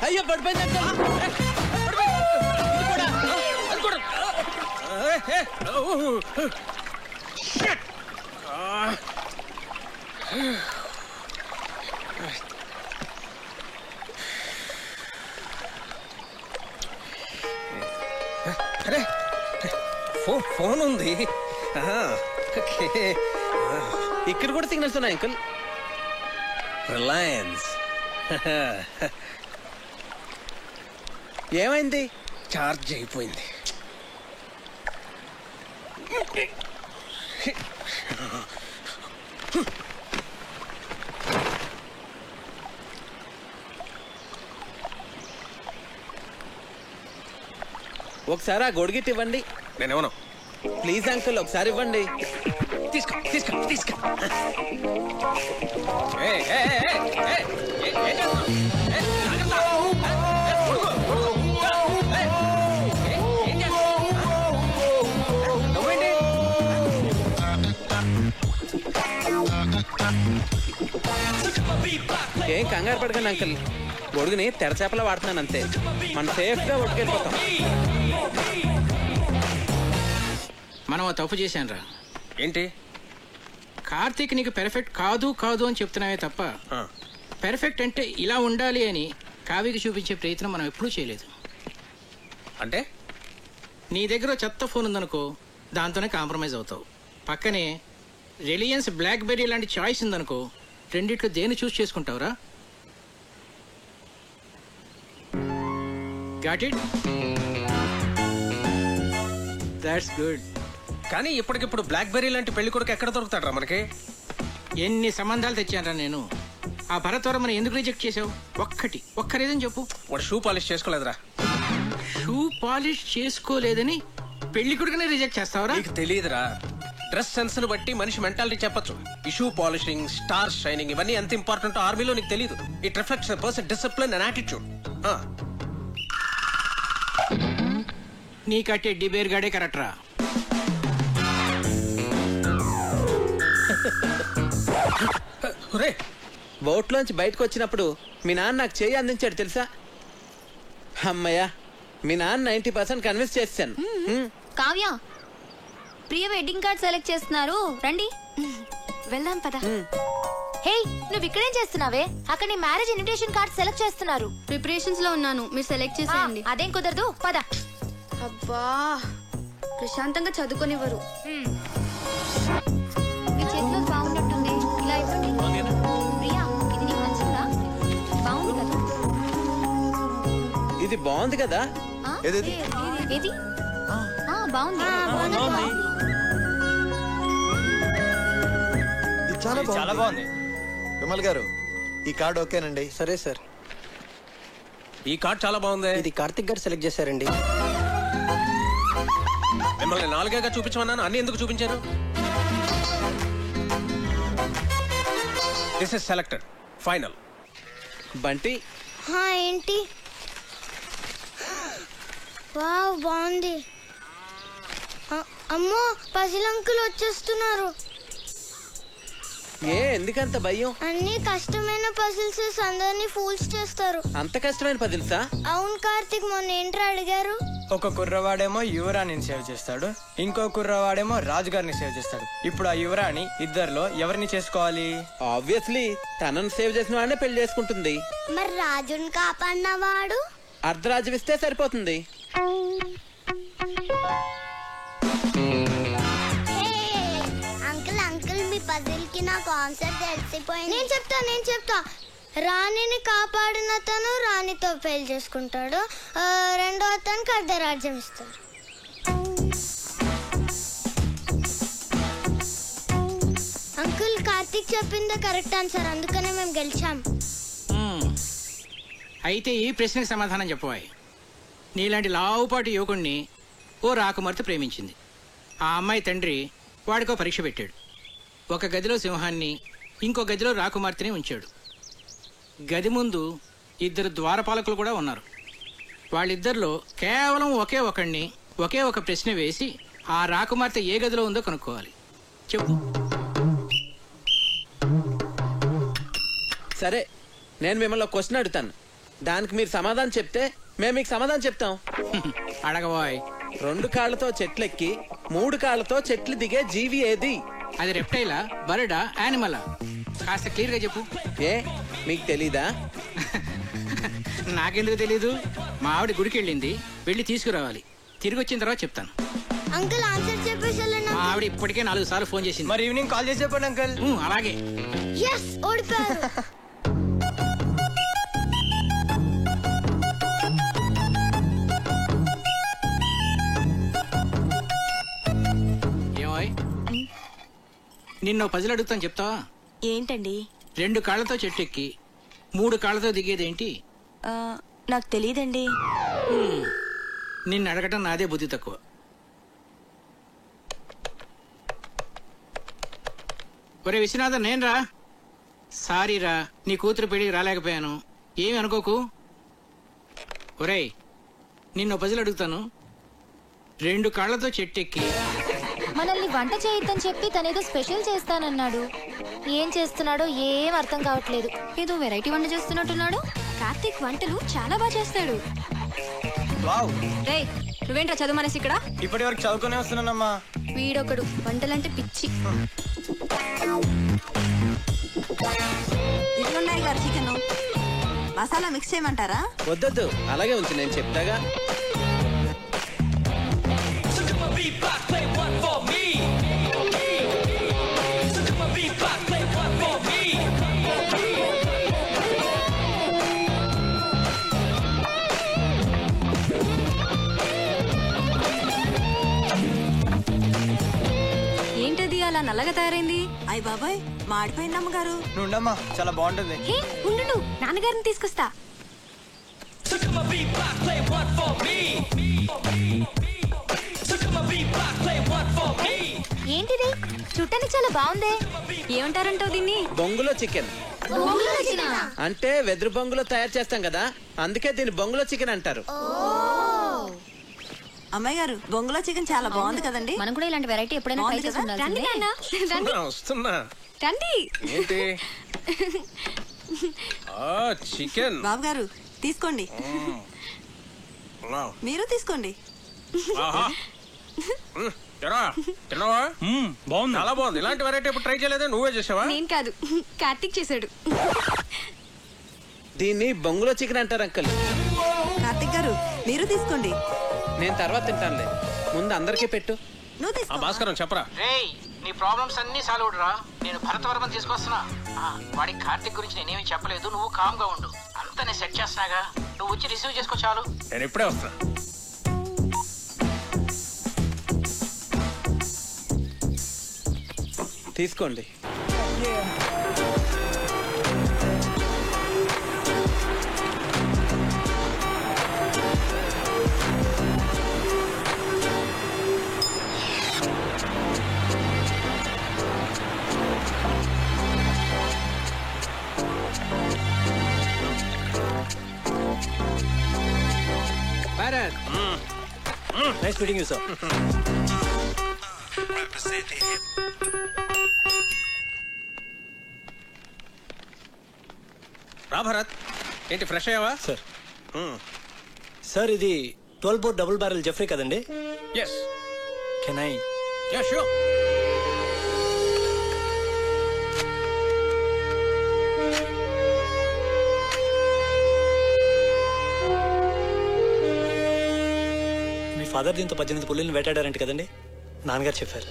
అయ్యో పడిపోయింది అరే ఫోన్ ఉంది. ఇక్కడ కూడా సిగ్నల్స్ ఉన్నాయి అంకుల్. రిలయన్స్. ఏమైంది? చార్జ్ అయిపోయింది. ఒకసారి ఆ గొడుగిట్ ఇవ్వండి. నేనేమన్నా? ప్లీజ్ అంకుల్, ఒకసారి ఇవ్వండి. తీసుకో. ఏం కంగారు పడకండి అంకుల్, గొడుగుని తెరచేపలా వాడుతున్నాను అంతే. మనం సేఫ్ గా ఒట్టుకెళ్ళిపోతాం. మనం తప్పు చేశాను రా. ఏంటి? కార్తీక్ నీకు పెర్ఫెక్ట్ కాదు అని చెప్తున్నావే తప్ప పెర్ఫెక్ట్ అంటే ఇలా ఉండాలి అని కావ్యకి చూపించే ప్రయత్నం మనం ఎప్పుడూ చేయలేదు. అంటే నీ దగ్గర చెత్త ఫోన్ ఉందనుకో, దాంతోనే కాంప్రమైజ్ అవుతావు. పక్కనే రిలయన్స్ బ్లాక్బెర్రీ లాంటి చాయిస్ ఉందనుకో, రెండిట్లో దేన్ని చూస్ చేసుకుంటావురా? Got it? That's good. కానీ ఇప్పటికిప్పుడు బ్లాక్బెర్రీ లాంటి పెళ్లి కొడుకు ఎక్కడ దొరుకుతాడ్రా మనకి? ఎన్ని సంబంధాలు తెచ్చానరా నేను. ఆ భరత్వరమని ఎందుకు రిజెక్ట్ చేసావు? ఒక్క రీజన్ చెప్పు. వాడు షూ పాలిష్ చేసుకోలేదురా. షూ పాలిష్ చేసుకోలేదని పెళ్లి కొడుకునే రిజెక్ట్ చేస్తావరా? నీకు తెలియదురా, డ్రెస్ సెన్స్ ని బట్టి మనిషి మెంటాలిటీ చెప్పొచ్చు. ఈ షూ పాలిషింగ్, స్టార్ షైనింగ్ ఇవన్నీ ఎంత ఇంపార్టెంట్ ఆర్మీలో నీకు తెలియదు. It reflects a person discipline and attitude. నీ కట్టే డిబేర్ గాడే కరెక్ట్ రా. బోట్లోంచి బయటకు వచ్చినప్పుడు మీ నాన్న నాకు చేయి అందించాడు తెలుసా? అమ్మయ్యా, మీ నాన్న 90% కన్విన్స్ చేశాను. కావ్య, ప్రియ వెడ్డింగ్ కార్డ్ సెలెక్ట్ చేస్తున్నారు, రండి వెళ్దాం పద. హే, నువ్వు ఇక్కడేం చేస్తున్నావే? అక్కడ నీ మ్యారేజ్ ఇన్విటేషన్ కార్డ్ సెలెక్ట్ చేస్తున్నారు. ప్రిపరేషన్స్ లో ఉన్నాను, మీరు సెలెక్ట్ చేసేయండి. అదేం కుదరదు, పద. అబ్బా, ప్రశాంతంగా చదువుకునేవారు. మీ చేతిలో బాగున్నట్టుంది, ఇలా ఇవ్వండి. ప్రియా, ఇది నీకు నచ్చిందా? బాగుంది కదా? ఇది బాగుంది కదా? ఏది? బాగుంది. చాలా బాగుంది. విమల్ గారు, ఈ కార్డు ఓకేనండి? సరే సార్. ఈ కార్డ్ చాలా బాగుంది. ఇది కార్తిక్ గారు సెలెక్ట్ చేశారండి. మిమ్మల్ని 4గా చూపించమన్నాను, అన్ని ఎందుకు చూపించారు? This is selected final. Bunty ఏంటి? వావ్, బాగుంది. అమ్మో, పజిల్ అంకుల్ వచ్చేస్తున్నారు. ఎందుకంత భయం? అన్ని కష్టమైన పజిల్స్ అందరినీ ఫూల్స్ చేస్తారు. అంత కష్టమైన పజిల్సా? అవును కార్తిక్, మొన్న ఏంట్రా అడిగారు? ఒక కుర్రవాడేమో యువరాణిని సేవ్ చేస్తాడు, ఇంకో కుర్రవాడేమో రాజుగారిని సేవ్ చేస్తాడు. ఇప్పుడు ఆ యువరాణి ఇద్దరిలో ఎవరిని చేసుకోవాలి? ఆబ్వియస్లీ తనను సేవ్ చేసిన వాడినే పెళ్లి చేసుకుంటుంది. మరి రాజుని కాపాడినవాడు? అర్ధరాజు ఇస్తే సరిపోతుంది. అంకుల్ అంకుల్, మీ పజిల్ కి నా కాన్సెప్ట్ తెలిసిపోయింది. నేను చెప్తా. రాణిని కాపాడిన తను రాణితో పెళ్లి చేసుకుంటాడు, రెండో అతనికి అర్ధరాజ్యం ఇస్తాడు. అంకుల్, కార్తీక్ చెప్పిందే కరెక్ట్ ఆన్సర్, అందుకనే మేము గెలిచాం. అయితే ఈ ప్రశ్నకు సమాధానం చెప్పవాయి. నీలాంటి లావుపాటి యువకుణ్ణి ఓ రాకుమార్తె ప్రేమించింది. ఆ అమ్మాయి తండ్రి వాడికో పరీక్ష పెట్టాడు. ఒక గదిలో సింహాన్ని, ఇంకో గదిలో రాకుమార్తెని ఉంచాడు. గది ముందు 2 ద్వారపాలకులు కూడా ఉన్నారు. వాళ్ళిద్దరిలో కేవలం ఒకే ఒక ప్రశ్న వేసి ఆ రాకుమార్తె ఏ గదిలో ఉందో కనుక్కోవాలి. చెప్పు. సరే, నేను మిమ్మల్ని క్వశ్చన్ అడుగుతాను, దానికి మీరు సమాధానం చెప్తే మేము మీకు సమాధానం చెప్తాం. అడగబోయ్. 2 కాళ్ళతో చెట్లెక్కి 3 కాళ్ళతో చెట్లు దిగే జీవి ఏది? అది రెప్టైలా, బర్డా, యానిమలా? కాస్త క్లియర్ గా చెప్పు. మీకు తెలీదా? నాకెందుకు తెలీదు? మా ఆవిడ గుడికి వెళ్ళింది, వెళ్ళి తీసుకురావాలి. తిరిగి వచ్చిన తర్వాత చెప్తాను. అంకుల్ ఆన్సర్ చెప్పేసి మా ఆవిడ ఇప్పటికే 4 సార్లు ఫోన్ చేసింది. మరి ఈవినింగ్ కాల్ చేసి చెప్పండి అంకుల్. అలాగే. ఓడిపోయారు. ఏమోయ్, నిన్ను పజిల్ అడుగుతాను, చెప్తావా? ఏంటండి? 2 కాళ్ళతో చెట్టు ఎక్కి 3 కాళ్ళతో దిగేదేంటి? నాకు తెలియదండి. నిన్ను అడగటం నాదే బుద్ధి తక్కువ. ఒరే విశ్వనాథన్, నేను రా. సారీరా, నీ కూతురు పెళ్ళికి రాలేకపోయాను, ఏమి అనుకోకు. ఒరేయ్, నిన్ను పజిల్ అడుగుతాను. 2 కాళ్ళతో చెట్టు ఎక్కి మనల్ని వంట చేయొద్దని చెప్పి తనేదో స్పెషల్ చేస్తానన్నాడు. ఏం చేస్తున్నాడో ఏం అర్థం కావట్లేదు. ఏదో వెరైటీ వంట చేస్తున్నట్టున్నాడు. కార్తీక్ వంటలు చాలా బాగా చేస్తాడు. రేయ్, నువ్వేంట్రా చదువు మనసి ఇక్కడ? ఇప్పటి వరకు చదువుకునే వస్తున్నానమ్మా. వీడొకడు వంటలంటే పిచ్చి. ఇదిగోండి గారు చికెన్. మసాలా మిక్స్ చేయమంటారా? వద్దొద్దు, అలాగే ఉంచు, నేను చెప్తాగా. ఏంటది అలా నల్లగా తయారైంది? అయ్య బాబాయ్, మాడిపోయింది అమ్మగారు. నుండమ్మా, చాలా బాగుంటుంది. ఉండు, నాన్నగారిని తీసుకొస్తా. ఏంటిది? చూడటానికి చాలా బాగుందే. ఏమంటారంటావు దీన్ని? బొంగులో చికెన్. అంటే వెదురు బొంగులో తయారు చేస్తాం కదా, అందుకే దీన్ని బొంగులో చికెన్ అంటారు. అమ్మాయి గారు, బొంగులో చికెన్ చాలా బాగుంది కదండి. మనం కూడా ఇలాంటి వెరైటీ ఎప్పుడైనా ట్రై చేసి ఉండాల్సిందే. వస్తున్నా. రండి. ఏంటి? చికెన్. బాబు గారు తీసుకోండి. మీరు తీసుకోండి. బాగుంది, చాలా బాగుంది. ఇలాంటి వెరైటీ ఎప్పుడు ట్రై చేయలేదా? నువ్వే చేసావా? నేను కాదు, కార్తీక్ చేశాడు. దీన్ని బొంగులో చికెన్ అంటారు అంకల్. కార్తీక్ గారు, మీరు తీసుకోండి. నేను తర్వాత తింటానులే, ముందు అందరికీ పెట్టు. నువ్వు తీసుకో. భాస్కరం చెప్పరా. రేయ్, నీ ప్రాబ్లమ్స్ అన్ని సాల్వ్ అవుతురా. నేను భరతవర్మని తీసుకొస్తున్నా. వాడికి కార్తీక్ గురించి నేనేమి చెప్పలేదు, నువ్వు కామ్ గా ఉండు. అంతా నేను సెట్ చేస్తున్నాగా, నువ్వు వచ్చి రిసీవ్ చేసుకో చాలు. నేను ఇప్పుడే వస్తా. తీసుకోండి. Bharat. Nice meeting you sir. రా భరత్, ఏంటి ఫ్రెష్ అయ్యావా? సార్ సార్ ఇది 12 బోర్ డబుల్ బ్యారెల్ జెఫ్రీ కదండి? Yes. Can I? Yeah sure. మీ ఫాదర్ దీంతో 18 పుల్లిని వేటాడారంట కదండి? నాన్నగారు చెప్పారు.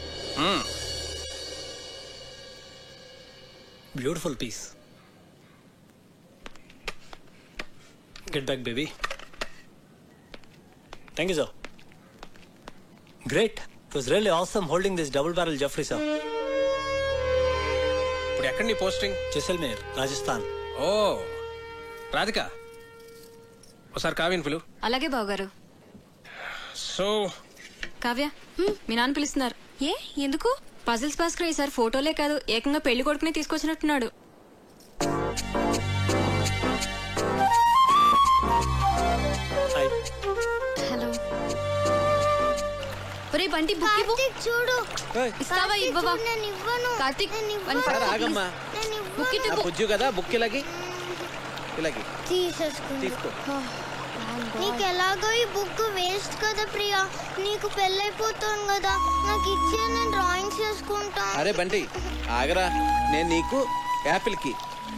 Beautiful piece. Get back baby. Thank you sir. Great. It was really awesome holding this double barrel Jeffery sir. ఇప్పుడు ఎక్కడ నీ పోస్టింగ్? జైసల్మేర్, రాజస్థాన్. ఓ రాధిక, ఒకసారి కావ్యని పిలు. అలాగే బావగారు. సో కావ్య, మీ నాన్న పిలుస్తున్నారు. ఏ ఎందుకు? పజిల్స్ భాస్కర్ ఈసారి ఫోటోలే కాదు ఏకంగా పెళ్లి కొడుకునే తీసుకొచ్చినట్టున్నాడు. హలో. ఒరే బంటి బుక్ ఇవ్వు. చూడు. ఇస్తావా ఇవ్వవా? నేను ఇవ్వను. కార్తీక్ ఆగమ్మా. బుక్ ఇవ్వు. బుజ్జు కదా, బుక్ ఇలాగి ఇలాగి తీసేసుకో. తీసుకో. నీకు ఎలాగో ఈ బుక్ వేస్ట్ కదా ప్రియా, నీకు పెళ్ళైపోతాను కదా, నాకు ఇచ్చే నేను డ్రాయింగ్స్ చేసుకుంటా. అరే బంటి ఆగరా, నేను నీకు యాపిల్ కి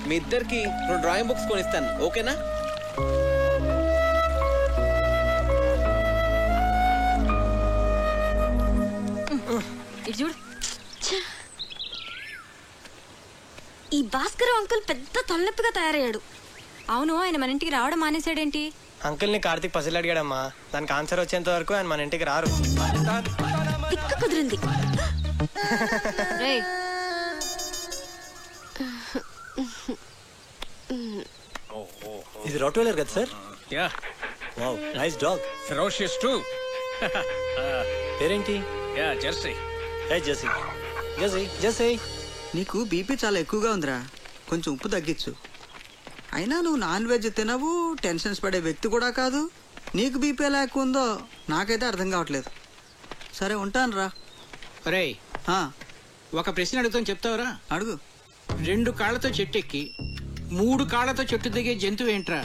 మీ ఇద్దరికి 2 డ్రాయింగ్ బుక్స్ కొనిస్తాను, ఓకేనా? ఇటు చూడు. ఈ భాస్కర్ అంకుల్ పెద్ద తలనొప్పిగా తయారయ్యాడు. అవును, ఆయన మన ఇంటికి రావడం మానేశాడేంటి? అంకుల్ని కార్తీక్ పసిలు అడిగాడమ్మా. దానికి ఆన్సర్ వచ్చేంత వరకు ఆయన మన ఇంటికి రారు. తిక్క కుదిరింది. రేయ్, ఇది రాట్వెయిలర్ కదా sir? Yeah. Wow, nice dog. Ferocious too. పేరేంటి? Yeah Jersey. Hey Jersey. Jersey, Jersey. నీకు బీపీ చాలా ఎక్కువగా ఉందిరా, కొంచెం ఉప్పు తగ్గించు. అయినా నువ్వు నాన్ వెజ్ తినవు, టెన్షన్స్ పడే వ్యక్తి కూడా కాదు. నీకు బీపీ ఎలా ఎక్కువ ఉందో నాకైతే అర్థం కావట్లేదు. సరే ఉంటాను రా. రే, ఒక ప్రశ్న అడుగుతాను, చెప్తావురా? అడుగు. 2 కాళ్ళతో చెట్టు ఎక్కి 3 కాళ్ళతో చెట్టు దిగే జంతువు ఏంట్రా?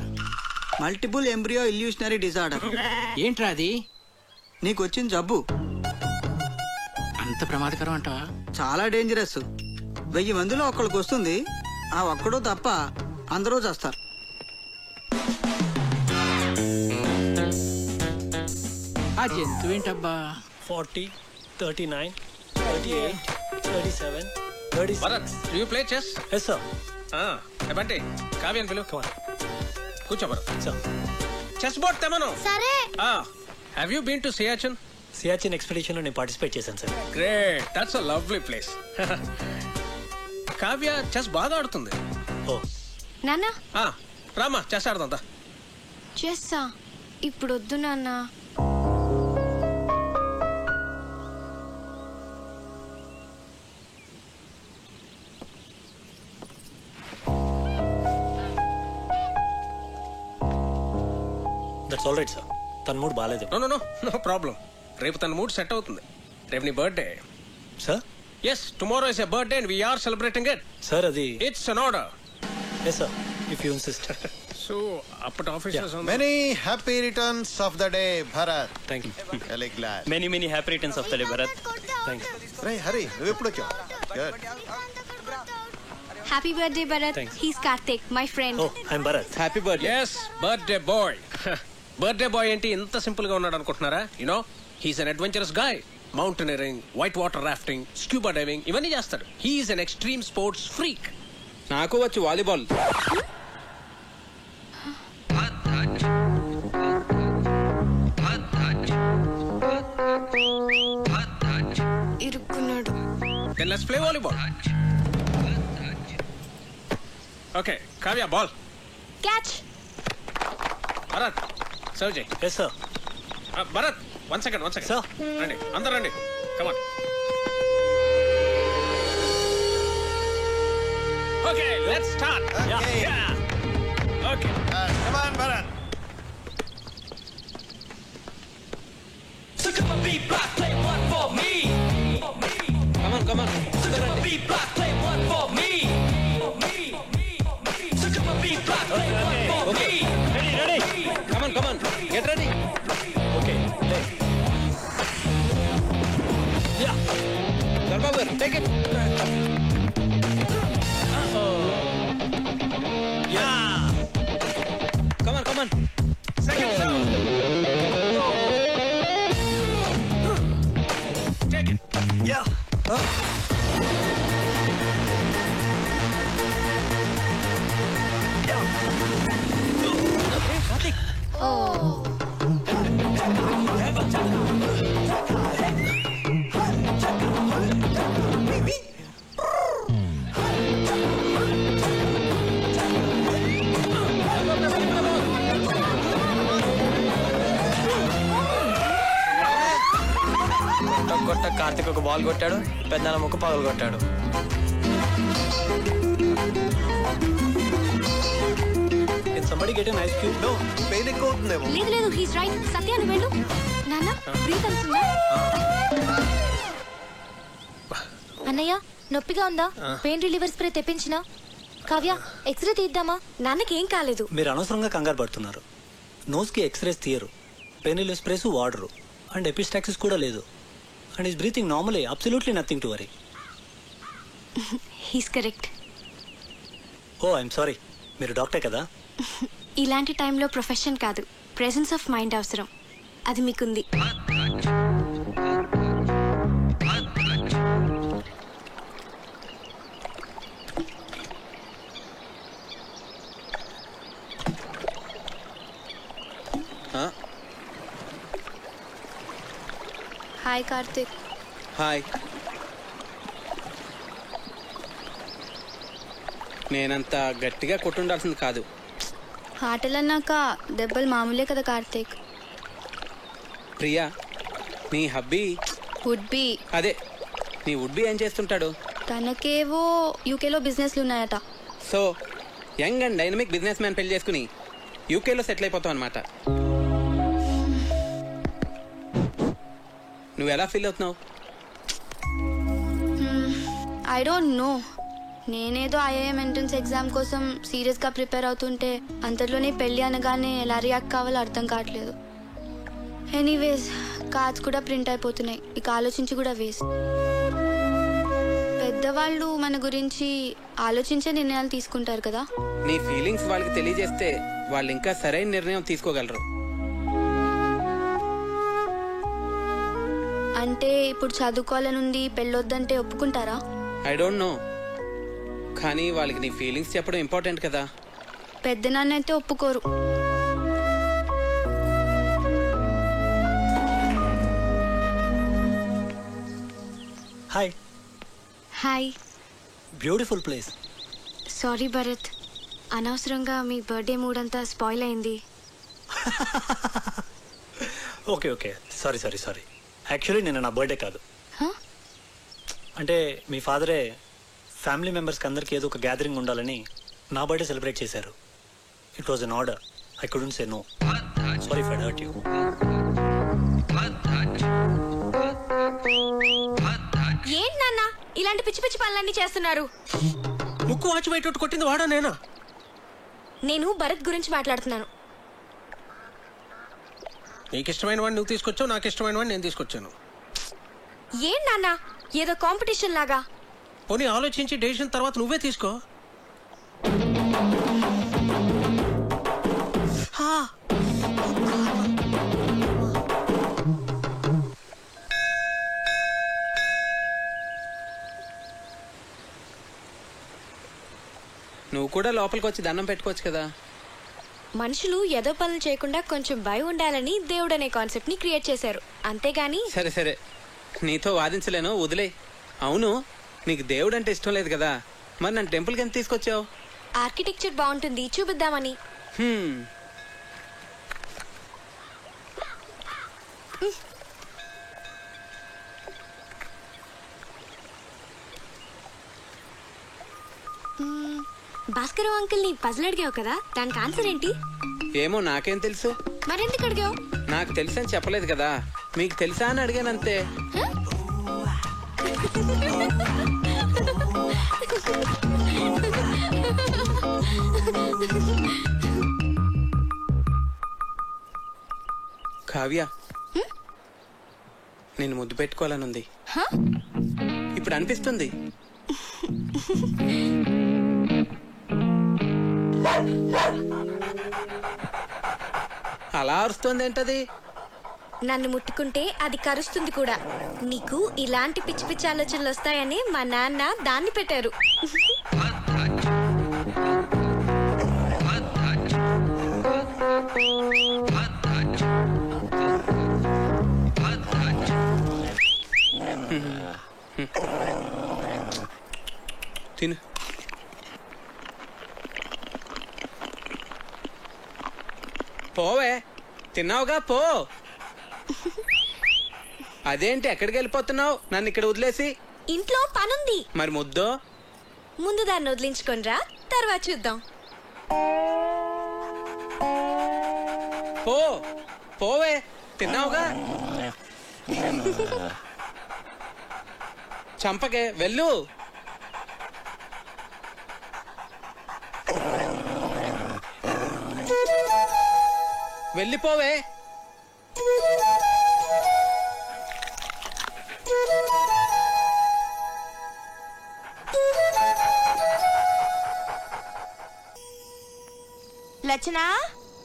Multiple embryo illusionary disorder. ఏంట్రా అది? నీకు వచ్చిన జబ్బు. అంత ప్రమాదకరం అంటావా? చాలా డేంజరస్. 1000 మందిలో ఒక్కడికి వస్తుంది. ఆ ఒక్కడు తప్ప అందరూ చేస్తారు. ఆ జంతువు ఏంటబ్బా? 40, 39, 38, 37, 36. Bharat, do you play chess? Yes sir. Bunty కావ్యని పిలు. కూర్చో భరత్. Sir. చెస్ బోర్డ్ తెమను. సరే. Have you been to Siachen? Siachen expedition లో నేను పార్టిసిపేట్ చేశాను sir. Great, that's a lovely place. Kavya chess బాగా ఆడుతుంది. ఓ నాన్న, రామా చెస్ ఆడుతుందా? చేస్తా. ఇప్పుడు వద్దు నాన్న. That's all right sir. తన మూడ్ బాగాలేదు. No problem. రేపు తన మూడ్ సెట్ అవుతుంది. రేపు నీ birthday. Sir? Yes, tomorrow is a birthday and we are celebrating it. Sir అది it's an order. Yes sir, if you insist. So అప్పటి officers many happy returns of the day Bharat. Thank you. Very glad. Many happy returns of the day Bharat. Thanks. రే హరి, నువ్వు ఎప్పుడు వచ్చావు? Good. Happy birthday Bharat. He's Karthik, my friend. Oh, I'm Bharat. Happy birthday. Yes, birthday boy. Birthday boy ఏంటి ఇంత simple గా ఉన్నాడు అనుకుంటున్నారా? You know, he's an adventurous guy. Mountaineering, white water rafting, scuba diving ఇవన్నీ చేస్తాడు. He's an extreme sports freak. నాకు వచ్చు volleyball. ఇరుక్కున్నాడు. Then let's play volleyball. Okay, Kavya, ball. Catch. Bharat, serve Jay. Yes, sir. Bharat, one second. Sir. Randi, andar randi. Come on. Okay, let's start. Okay. Yeah. Okay. Come on, Bharat. Get ready. Okay. Yeah. Sarbabu, take it. Yeah. Come on. Second sound. Take it. Yeah. కొట్ట కార్తిక్ ఒక ball కొట్టాడు, పెద్దల ముక్క పగలు కొట్టాడు. లేదు he's right. సత్య నువ్వు వెళ్ళు. నాన్న బ్రీత్ అవుతుందా? అన్నయ్య నొప్పిగా ఉందా? పెయిన్ రిలీవర్ స్ప్రే తెప్పించినా? కావ్య ఎక్స్రే తీద్దామా? నాన్నకేం కాలేదు. మీరు అనవసరంగా కంగారు పడుతున్నారు. నోస్కి ఎక్స్రేస్ తీయరు, పెయిన్ రిలీవ్ స్ప్రేస్ వాడరు, అండ్ ఎపిస్టాక్సిస్ కూడా లేదు. And is breathing normally, absolutely nothing to worry. He's correct. Oh I'm sorry, మీరు డాక్టర్ కదా? ఇలాంటి టైంలో ప్రొఫెషన్ కాదు, ప్రెసెన్స్ ఆఫ్ మైండ్ అవసరం. అది మీకుంది. హాయ్ కార్తిక్. హాయ్. నేనంత గట్టిగా కొట్టుండాల్సింది కాదు. ఆటలన్నాక దెబ్బలు మామూలే కదా కార్తిక్. ప్రియా, నీ హబ్బీ వుడ్ బి. అదే, నీ వుడ్ బి ఏం చేస్తుంటాడు? తనకేవో యూకేలో బిజినెస్లు ఉన్నాయట. So young and dynamic business man పెళ్లి చేసుకుని యూకేలో సెటిల్ అయిపోతావు అనమాట. నువ్వు ఎలా ఫీల్ అవుతున్నావు? I don't know. నేనేదో ఐఐఎం ఎంట్రన్స్ ఎగ్జామ్ కోసం సీరియస్గా ప్రిపేర్ అవుతుంటే అంతలోనే పెళ్ళి అనగానే ఎలా రియాక్ట్ కావాలో అర్థం కావట్లేదు. ఎనీవేస్ కార్డ్స్ కూడా ప్రింట్ అయిపోతున్నాయి, ఇక ఆలోచించి కూడా వేస్ట్. పెద్దవాళ్ళు మన గురించి ఆలోచించే నిర్ణయాలు తీసుకుంటారు కదా. నీ ఫీలింగ్స్ వాళ్ళకి తెలియజేస్తే వాళ్ళు ఇంకా సరైన నిర్ణయం తీసుకోగలరు. అంటే ఇప్పుడు చదువుకోవాలనుంది, పెళ్ళొద్దంటే ఒప్పుకుంటారా? ఐ డోంట్ నో, కానీ వాళ్ళకి నీ ఫీలింగ్స్ చెప్పడం ఇంపార్టెంట్ కదా. పెద్ద నాన్న అయితే ఒప్పుకోరు. Hi. Hi. Beautiful place. Sorry Bharat, అనవసరంగా మీ బర్త్డే మూడ్ అంతా స్పాయిల్ అయింది. Okay sorry. యాక్చువల్లీ నేను నా బర్త్డే కాదు. అంటే మీ ఫాదరే ఫ్యామిలీ మెంబర్స్కి అందరికీ ఏదో ఒక గ్యాదరింగ్ ఉండాలని నా బర్త్డే సెలబ్రేట్ చేశారు. It was an order, I couldn't say no. Sorry for hurt you. ఏంటి నాన్న ఇలాంటి పిచ్చి పిచ్చి పనులన్నీ చేస్తున్నారు? ముక్కు వాచి బయట కొట్టింది వాడా నేనా? నేను భరత్ గురించి మాట్లాడుతున్నాను. నీకు ఇష్టమైన వాడిని నువ్వు తీసుకొచ్చావు, నాకు ఇష్టమైన వాడిని నేను తీసుకొచ్చాను. ఏం నాన్న ఏదో కాంపిటీషన్ లాగా? పోనీ ఆలోచించి డెసిషన్ తర్వాత నువ్వే తీసుకో. నువ్వు కూడా లోపలికి వచ్చి దండం పెట్టుకోవచ్చు కదా. మనుషులు ఏదో పనులు చేయకుండా కొంచెం భయం ఉండాలని దేవుడు అనే కాన్సెప్ట్ ని క్రియేట్ చేశారు, అంతేగాని. సరే నీతో వాదించలేను, వదిలే. అవును, నీకు దేవుడు అంటే ఇష్టం లేదు కదా, మరి నన్ను టెంపుల్కి ఎంత తీసుకొచ్చావు? ఆర్కిటెక్చర్ బాగుంటుంది చూపిద్దామని. భాస్కర్ అంకుల్ ని పజిల్ అడిగావు కదా, దానికి ఆన్సర్ ఏంటి? ఏమో నాకేం తెలుసు. మరెందుకు అడిగావు? నాకు తెలుసని చెప్పలేదు కదా, మీకు తెలుసా అని అడిగానంతే. కావ్య, నేను ముద్దు పెట్టుకోవాలనుంది. ఇప్పుడు అనిపిస్తుంది. అలా అరుస్తుంది ఏంటది? నన్ను ముట్టుకుంటే అది కరుస్తుంది కూడా. నీకు ఇలాంటి పిచ్చి పిచ్చి ఆలోచనలు వస్తాయని మా నాన్న దాన్ని పెట్టారు. తిను. పోవే, తిన్నావుగా పో. అదేంటి ఎక్కడికి వెళ్ళిపోతున్నావు నన్ను ఇక్కడ వదిలేసి? ఇంట్లో పనుంది. మరి ముద్దో? ముందు దాన్ని వదిలించుకొనిరా, తర్వాత చూద్దాం. పో పోవే, తిన్నావుగా. చంపకే, వెళ్ళు. వెళ్ళిపోవే. లచ్చనా,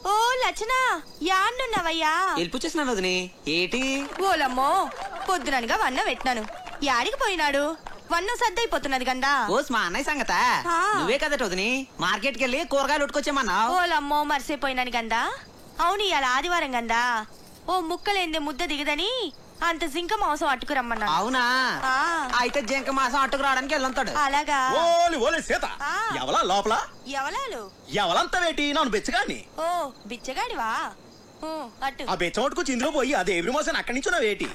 ఓ లచ్చనా, యాన్నున్నవయ్యా? వెళ్ళిపోచ్చేసినాను వదిని. ఏటి? ఓలమ్మో, పొద్దుననగా వన్న పెట్టినాను. యాడికి పోయినాడు? వన్ను సద్దయిపోతున్నది గందా. ఓస్ మా అన్నయ్య సంగత. నువ్వే కదట వదిని మార్కెట్కి వెళ్ళి కూరగాయలు ఉట్టుకొచ్చామన్నావు. ఓలమ్మో, మర్చిపోయినాను గందా. అవును, ఇవాళ ఆదివారం గందా. ఓ ముక్కలేందే ముద్ద దిగదని అంత జింక మాంసం అట్టుకురమ్మన్నా. అవునా? అయితే జింక మాంసం అట్టుకు రావడానికి వెళ్ళంతాడు. అలాగా? ఓలి ఓలి సీత, ఎవలా లోపల? ఎవలాలు? ఎవలంతా వేటి నన్ను బెచ్చగాని? ఓ బిచ్చగాడివా? అట్టు ఆ బెచ్చోటుకు చిందులో పోయి అదే ఎవ్రీ మోసం అక్కడి నుంచి వేటి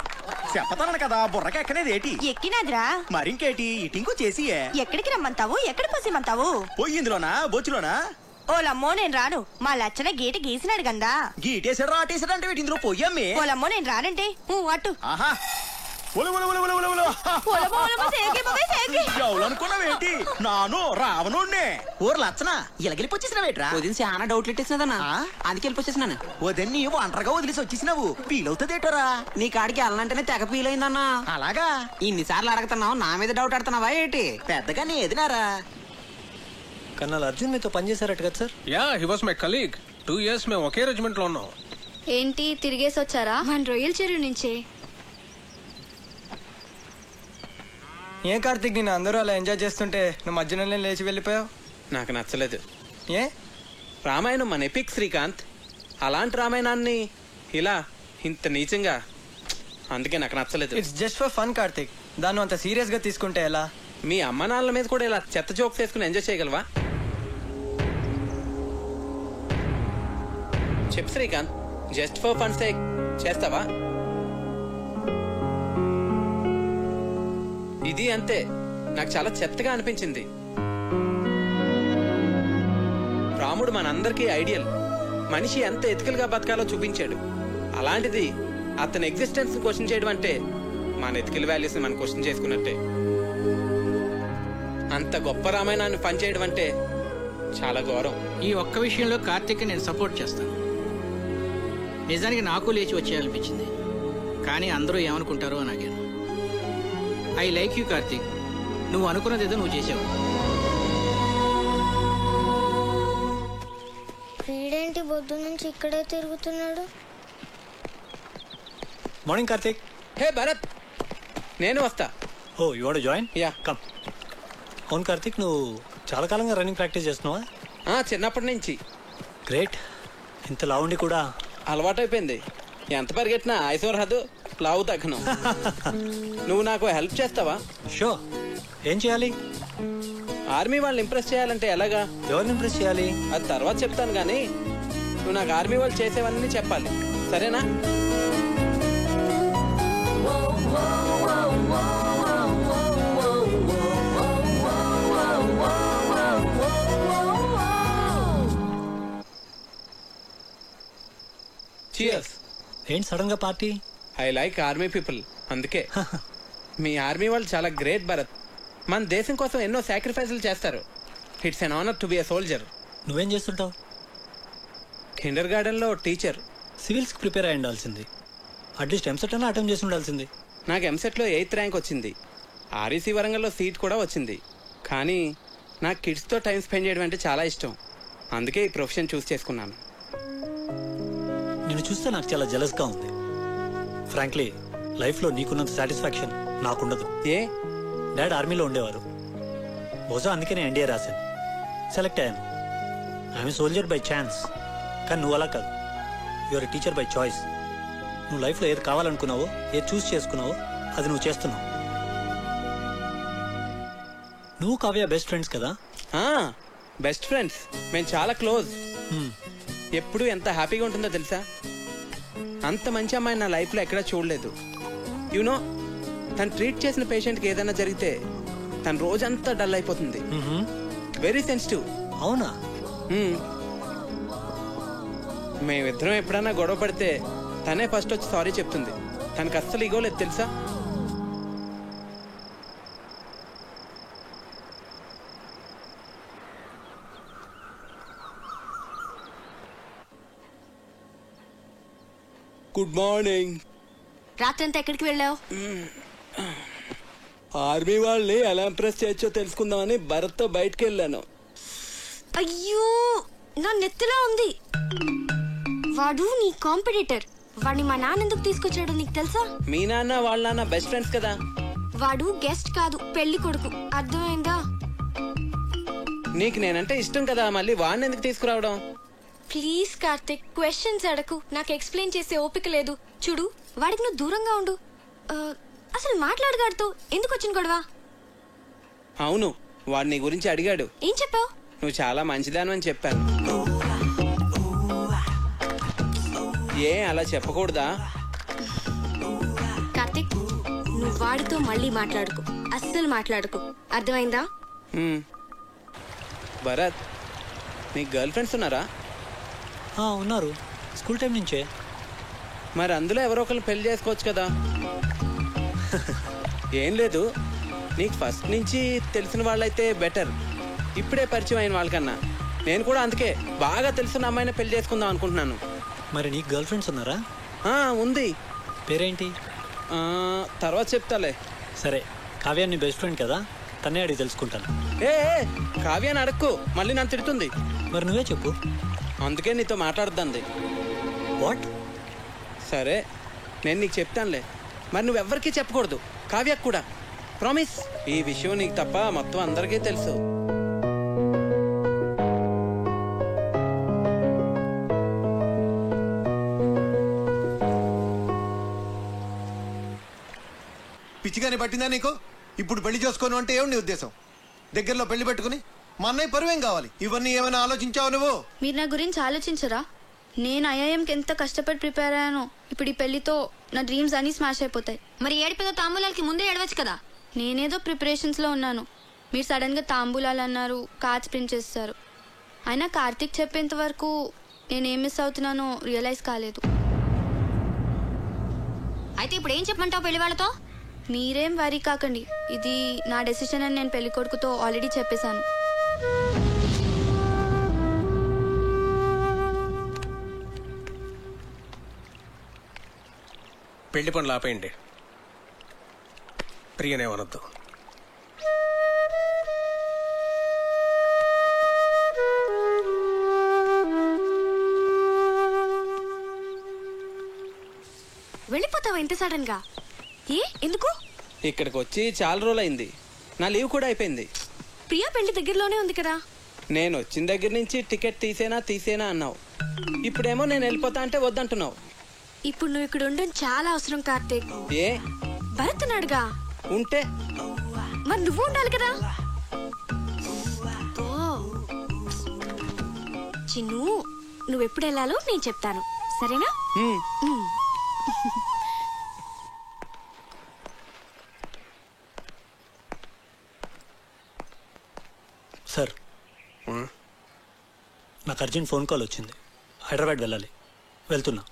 చెప్పతాను కదా, బుర్రకి ఎక్కనేది ఏటి? ఎక్కినాదిరా. మరింకేటి ఇటింకో చేసి ఎక్కడికి రమ్మంటావు? ఎక్కడ పోసిమంటావు? పోయి ఇందులోనా బొచ్చులోనా? ఓలమ్మో, నేను రాను. మా లచ్చన గీట గీసినాడు గందా. గీటేసాడు రాటేసాడు అంటే వీటి ఇందులో పోయమ్మే. ఓలమ్మో, నేను రానంటే అట్టు. ఆహా, ఎవరనుకున్నావేంటి? నాను రావణుణ్ణే. ఊరు లచ్చన ఇలాగెళ్ళిపోచ్చేసినావేట్రా? వదిలి చాలా డౌట్లు ఇట్టేసినదన్నా, అందుకే వెళ్ళిపోచ్చేసినాను. వదిన్ని ఒంటరిగా వదిలేసి వచ్చేసినావు, ఫీల్ అవుతుందేటోరా? నీ కాడికి వెళ్ళనంటేనే తెగ ఫీల్ అయిందన్నా. అలాగా? ఇన్నిసార్లు అడుగుతున్నావు, నా మీద డౌట్ ఆడుతున్నావా ఏంటి? పెద్దగా నీ ఎదినారా? కన్నాల్ అర్జున్ మీతో పనిచేశారట కదా sir? Yeah, he was my colleague. 2 years మేము ఒకే రెజిమెంట్ లో ఉన్నాం. ఏంటి తిరిగేసి వచ్చారా? మన రొయ్యల చెరువు నుంచే. ఏం కార్తీక్, నేను అందరూ అలా ఎంజాయ్ చేస్తుంటే నువ్వు మధ్యలోనే లేచి వెళ్ళిపోయావు. నాకు నచ్చలేదు. ఏ? రామాయణం మన ఎపిక్ శ్రీకాంత్. అలాంటి రామాయణాన్ని ఇలా ఇంత నీచంగా, అందుకే నాకు నచ్చలేదు. It's just for fun Karthik, దాన్ని అంత సీరియస్ గా తీసుకుంటే ఎలా? మీ అమ్మ నాన్నల మీద కూడా ఇలా చెత్త జోక్స్ వేసుకుని ఎంజాయ్ చేయగలవా? చెప్పు Srikanth, just for fun sake చేస్తావా? ఇది అంతే, నాకు చాలా చెత్తగా అనిపించింది. రాముడు మనందరికీ ఐడియల్. మనిషి ఎంత ఎథికల్ గా బతకాలో చూపించాడు. అలాంటిది అతని ఎగ్జిస్టెన్స్ క్వశ్చన్ చేయడం అంటే మన ఎథికల్ వాల్యూస్ మనం క్వశ్చన్ చేసుకున్నట్టే. అంత గొప్ప రామాయణాన్ని పనిచేయడం అంటే చాలా ఘోరం. ఈ ఒక్క విషయంలో కార్తీక్ నేను సపోర్ట్ చేస్తాను. నిజానికి నాకు లేచి వచ్చేయాలనిపించింది, కానీ అందరూ ఏమనుకుంటారో అని ఆగాను. ఐ లైక్ యూ కార్తీక్, నువ్వు అనుకున్నది ఏదో నువ్వు చేసావు. వీడేంటి బొద్దు నుంచి ఇక్కడే తిరుగుతున్నాడు? మార్నింగ్ కార్తీక్. హే భరత్, నేను వస్తా. Oh you want to join? Yeah come. అవును కార్తీక్, నువ్వు చాలా కాలంగా రన్నింగ్ ప్రాక్టీస్ చేస్తున్నావా? చిన్నప్పటి నుంచి. గ్రేట్. ఇంత లావుండి కూడా అలవాటైపోయింది. ఎంత పరిగెట్టినా ఆయుసం రాదు, లావు తగ్గను. నువ్వు నాకు హెల్ప్ చేస్తావా? షో. ఏం చేయాలి? ఆర్మీ వాళ్ళని ఇంప్రెస్ చేయాలంటే ఎలాగా? ఎవరిని ఇంప్రెస్ చేయాలి? అది తర్వాత చెప్తాను, కానీ నువ్వు నాకు ఆర్మీ వాళ్ళు చేసేవన్నీ చెప్పాలి, సరేనా? ఏంటి సడన్ గా party? I like army people, అందుకే. మీ ఆర్మీ వాళ్ళు చాలా గ్రేట్ భరత్. మన దేశం కోసం ఎన్నో సాక్రిఫైసులు చేస్తారు. It's an honour to be a soldier. నువ్వేం చేస్తుంటావు? కిండర్ గార్డెన్లో టీచర్. సివిల్స్కి ప్రిపేర్ అయి ఉండాల్సింది. అట్లీస్ట్ ఎంసెట్ అయినా అటెంప్ట్ చేసి ఉండాల్సింది. నాకు ఎంసెట్లో 8th ర్యాంక్ వచ్చింది. ఆర్ఈసీ వరంగల్లో సీట్ కూడా వచ్చింది. కానీ నాకు కిడ్స్తో టైం స్పెండ్ చేయడం అంటే చాలా ఇష్టం. అందుకే ఈ ప్రొఫెషన్ చూస్ చేసుకున్నాను. నేను చూస్తే నాకు చాలా జెలస్గా ఉంది. ఫ్రాంక్లీ లైఫ్లో నీకున్నంత సాటిస్ఫాక్షన్ నాకుండదు. ఏ? డాడ్ ఆర్మీలో ఉండేవారు. బహుశా అందుకే నేను ఎన్డీఏ రాశాను, సెలెక్ట్ అయ్యాను. I'm soldier by chance. కానీ నువ్వు అలా కాదు, యువర్ టీచర్ బై చాయిస్. నువ్వు లైఫ్లో ఏది కావాలనుకున్నావో, ఏది చూస్ చేసుకున్నావో అది నువ్వు చేస్తున్నావు. నువ్వు కావ్య బెస్ట్ ఫ్రెండ్స్ కదా? బెస్ట్ ఫ్రెండ్స్, మేము చాలా క్లోజ్. ఎప్పుడు ఎంత హ్యాపీగా ఉంటుందో తెలుసా? అంత మంచి అమ్మాయి నా లైఫ్లో ఎక్కడా చూడలేదు. యూనో, తను ట్రీట్ చేసిన పేషెంట్కి ఏదైనా జరిగితే తను రోజంతా డల్ అయిపోతుంది. Very sensitive. అవునా? మేమిద్దరం ఎప్పుడన్నా గొడవ పడితే తనే ఫస్ట్ వచ్చి సారీ చెప్తుంది. తనకు అస్సలు ఇగోలేదు తెలుసా? Good morning. రాత్రంతా ఎక్కడికి వెళ్ళావు? ఆర్మీ వాళ్ళని ఎలా ఇంప్రెస్ చేయొచ్చో తెలుసుకుందామని భరత్తో బయటకు వెళ్ళాను. అయ్యో, నా నెత్తిలో ఉంది. వాడు నీ కాంపిటీటర్. వాడిని మా నాన్న ఎందుకు తీసుకొచ్చాడు నీకు తెలుసా? మీ నాన్న వాళ్ళ నాన్న బెస్ట్ ఫ్రెండ్స్ కదా. వాడు గెస్ట్ కాదు, పెళ్లి కొడుకు. అర్థమైందా? నీకు నేనంటే ఇష్టం కదా, మళ్ళీ వాడిని ఎందుకు తీసుకురావడం? ప్లీజ్ కార్తిక్, క్వశ్చన్స్ అడకు. నాకు ఎక్స్ప్లెయిన్ చేసే ఓపిక లేదు. చూడు, వాడికి నువ్వు దూరంగా ఉండు. అసలు మాట్లాడగాడుతో ఎందుకు వచ్చిన గొడవ? అవును, వాడు నీ గురించి అడిగాడు. ఏం చెప్పావు? నువ్వు చాలా మంచిదాను అని చెప్పాను. ఏ అలా చెప్పకూడదా? కార్తిక్, నువ్వు వాడితో మళ్ళీ మాట్లాడుకో. అస్సలు మాట్లాడుకో, అర్థమైందా? భరత్, నీకు గర్ల్ ఫ్రెండ్స్ ఉన్నారా? ఉన్నారు, స్కూల్ టైం నుంచే. మరి అందులో ఎవరో ఒకరిని పెళ్లి చేసుకోవచ్చు కదా. ఏం లేదు, నీకు ఫస్ట్ నుంచి తెలిసిన వాళ్ళైతే బెటర్. ఇప్పుడే పరిచయం అయిన వాళ్ళకన్నా. నేను కూడా అందుకే బాగా తెలిసిన అమ్మాయిని పెళ్లి చేసుకుందాం అనుకుంటున్నాను. మరి నీకు గర్ల్ ఫ్రెండ్స్ ఉన్నారా? ఉంది. పేరేంటి? తర్వాత చెప్తాలే. సరే, కావ్య నీ బెస్ట్ ఫ్రెండ్ కదా, తన్నే అడిగి తెలుసుకుంటాను. కావ్యాన్ని అడక్కు, మళ్ళీ నన్ను తిడుతుంది. మరి నువ్వే చెప్పు. అందుకే నీతో మాట్లాడుతుంది. వాట్? సరే, నేను నీకు చెప్తానులే. మరి నువ్వెవ్వరికీ చెప్పకూడదు, కావ్యకు కూడా. ప్రామిస్. ఈ విషయం నీకు తప్ప మొత్తం అందరికీ తెలుసు. పిచ్చిగాని పట్టిందా నీకు? ఇప్పుడు పెళ్లి చేసుకోను అంటే ఏమి నీ ఉద్దేశం? దగ్గరలో పెళ్లి పెట్టుకుని మా అన్నయ్య పరువేం కావాలి? ఇవన్నీ ఏమైనా ఆలోచించావు నువ్వు? మీరు నా గురించి ఆలోచించరా? నేను ఐఐఎంకి ఎంత కష్టపడి ప్రిపేర్ అయ్యానో. ఇప్పుడు ఈ పెళ్లితో నా డ్రీమ్స్ అన్ని స్మాష్ అయిపోతాయి. మరి ఏడిపోతే తాంబూలాలకి ముందే ఏడవచ్చు కదా. నేనేదో ప్రిపరేషన్స్లో ఉన్నాను. మీరు సడన్గా తాంబూలాలు అన్నారు, కార్డ్స్ ప్రింట్ చేస్తారు. అయినా కార్తీక్ చెప్పేంత వరకు నేనేం మిస్ అవుతున్నానో రియలైజ్ కాలేదు. అయితే ఇప్పుడు ఏం చెప్పమంటావు పెళ్లి వాళ్ళతో? మీరేం వరీ కాకండి, ఇది నా డెసిషన్ అని నేను పెళ్లి కొడుకుతో ఆల్రెడీ చెప్పేశాను. పెళ్లి పనులు ఆపేయండి. ప్రియనే అనొద్దు. వెళ్ళిపోతావా ఇంత సడన్ గా? ఎందుకు? ఇక్కడికి వచ్చి చాలా రోజులైంది. నా లీవ్ కూడా అయిపోయింది. ప్రియా పెళ్లి దగ్గరలోనే ఉంది కదా. నేను వచ్చిన దగ్గర నుంచి టికెట్ తీసేనా అన్నావు. ఇప్పుడేమో నేను వెళ్ళిపోతా అంటే వద్దంటున్నావు. ఇప్పుడు నువ్వు ఇక్కడ ఉండడం చాలా అవసరం కార్తీక్. ఏ? భరత్ ఉన్నాడుగా. ఉంటే మరి నువ్వు ఉండాలి కదా. చిన్ను, నువ్వెప్పుడు వెళ్ళాలో నేను చెప్తాను, సరేనా? సార్, నాకు అర్జెంట్ ఫోన్ కాల్ వచ్చింది. హైదరాబాద్ వెళ్ళాలి, వెళ్తున్నా.